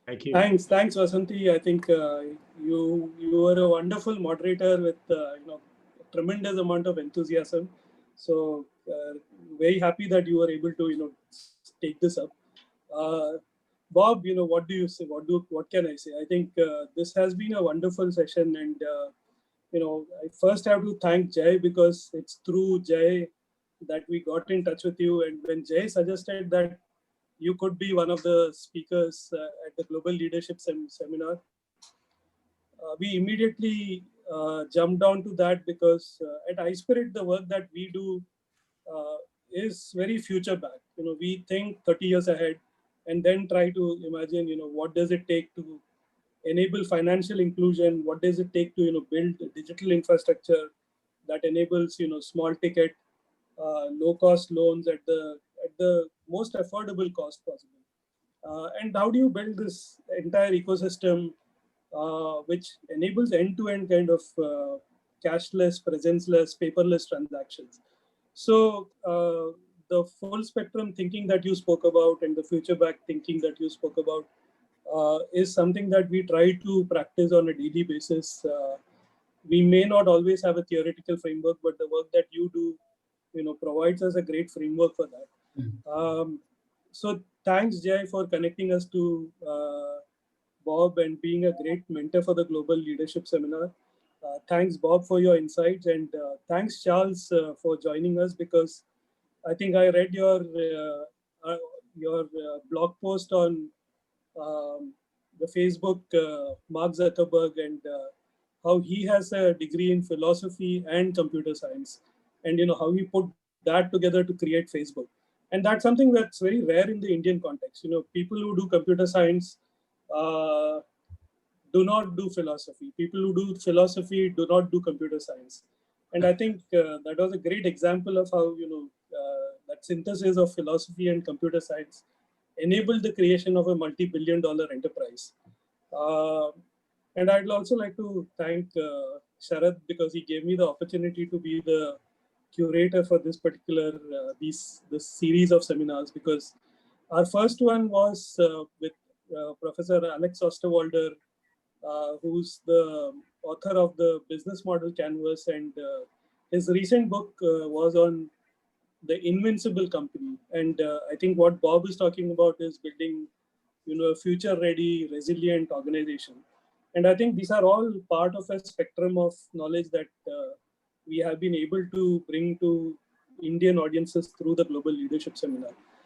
Thank you.
Thanks, Vasanthi. I think you were a wonderful moderator with a tremendous amount of enthusiasm. So very happy that you were able to take this up. Bob, what do you say? What can I say? I think this has been a wonderful session, and I first have to thank Jay, because it's through Jay that we got in touch with you. And when Jay suggested that you could be one of the speakers at the Global Leadership Seminar, we immediately jumped down to that, because at iSpirit, the work that we do is very future back. We think 30 years ahead and then try to imagine, what does it take to enable financial inclusion? What does it take to, build a digital infrastructure that enables, small ticket, low cost loans at the most affordable cost possible? And how do you build this entire ecosystem which enables end-to-end kind of cashless, presenceless, paperless transactions? So the full spectrum thinking that you spoke about and the future back thinking that you spoke about is something that we try to practice on a daily basis. We may not always have a theoretical framework, but the work that you do, provides us a great framework for that. So thanks, Jay, for connecting us to Bob and being a great mentor for the Global Leadership Seminar. Thanks, Bob, for your insights, and thanks, Charles, for joining us, because I think I read your blog post on the Facebook, Mark Zuckerberg, and how he has a degree in philosophy and computer science, and how he put that together to create Facebook. And that's something that's very rare in the Indian context. People who do computer science do not do philosophy. People who do philosophy do not do computer science. And I think that was a great example of how that synthesis of philosophy and computer science enabled the creation of a multi-billion-dollar enterprise. And I'd also like to thank Sharad, because he gave me the opportunity to be the curator for this particular this series of seminars, because our first one was with Professor Alex Osterwalder, who's the author of the Business Model Canvas, and his recent book was on the Invincible Company. And I think what Bob is talking about is building, a future-ready, resilient organization. And I think these are all part of a spectrum of knowledge that we have been able to bring to Indian audiences through the Global Leadership Seminar.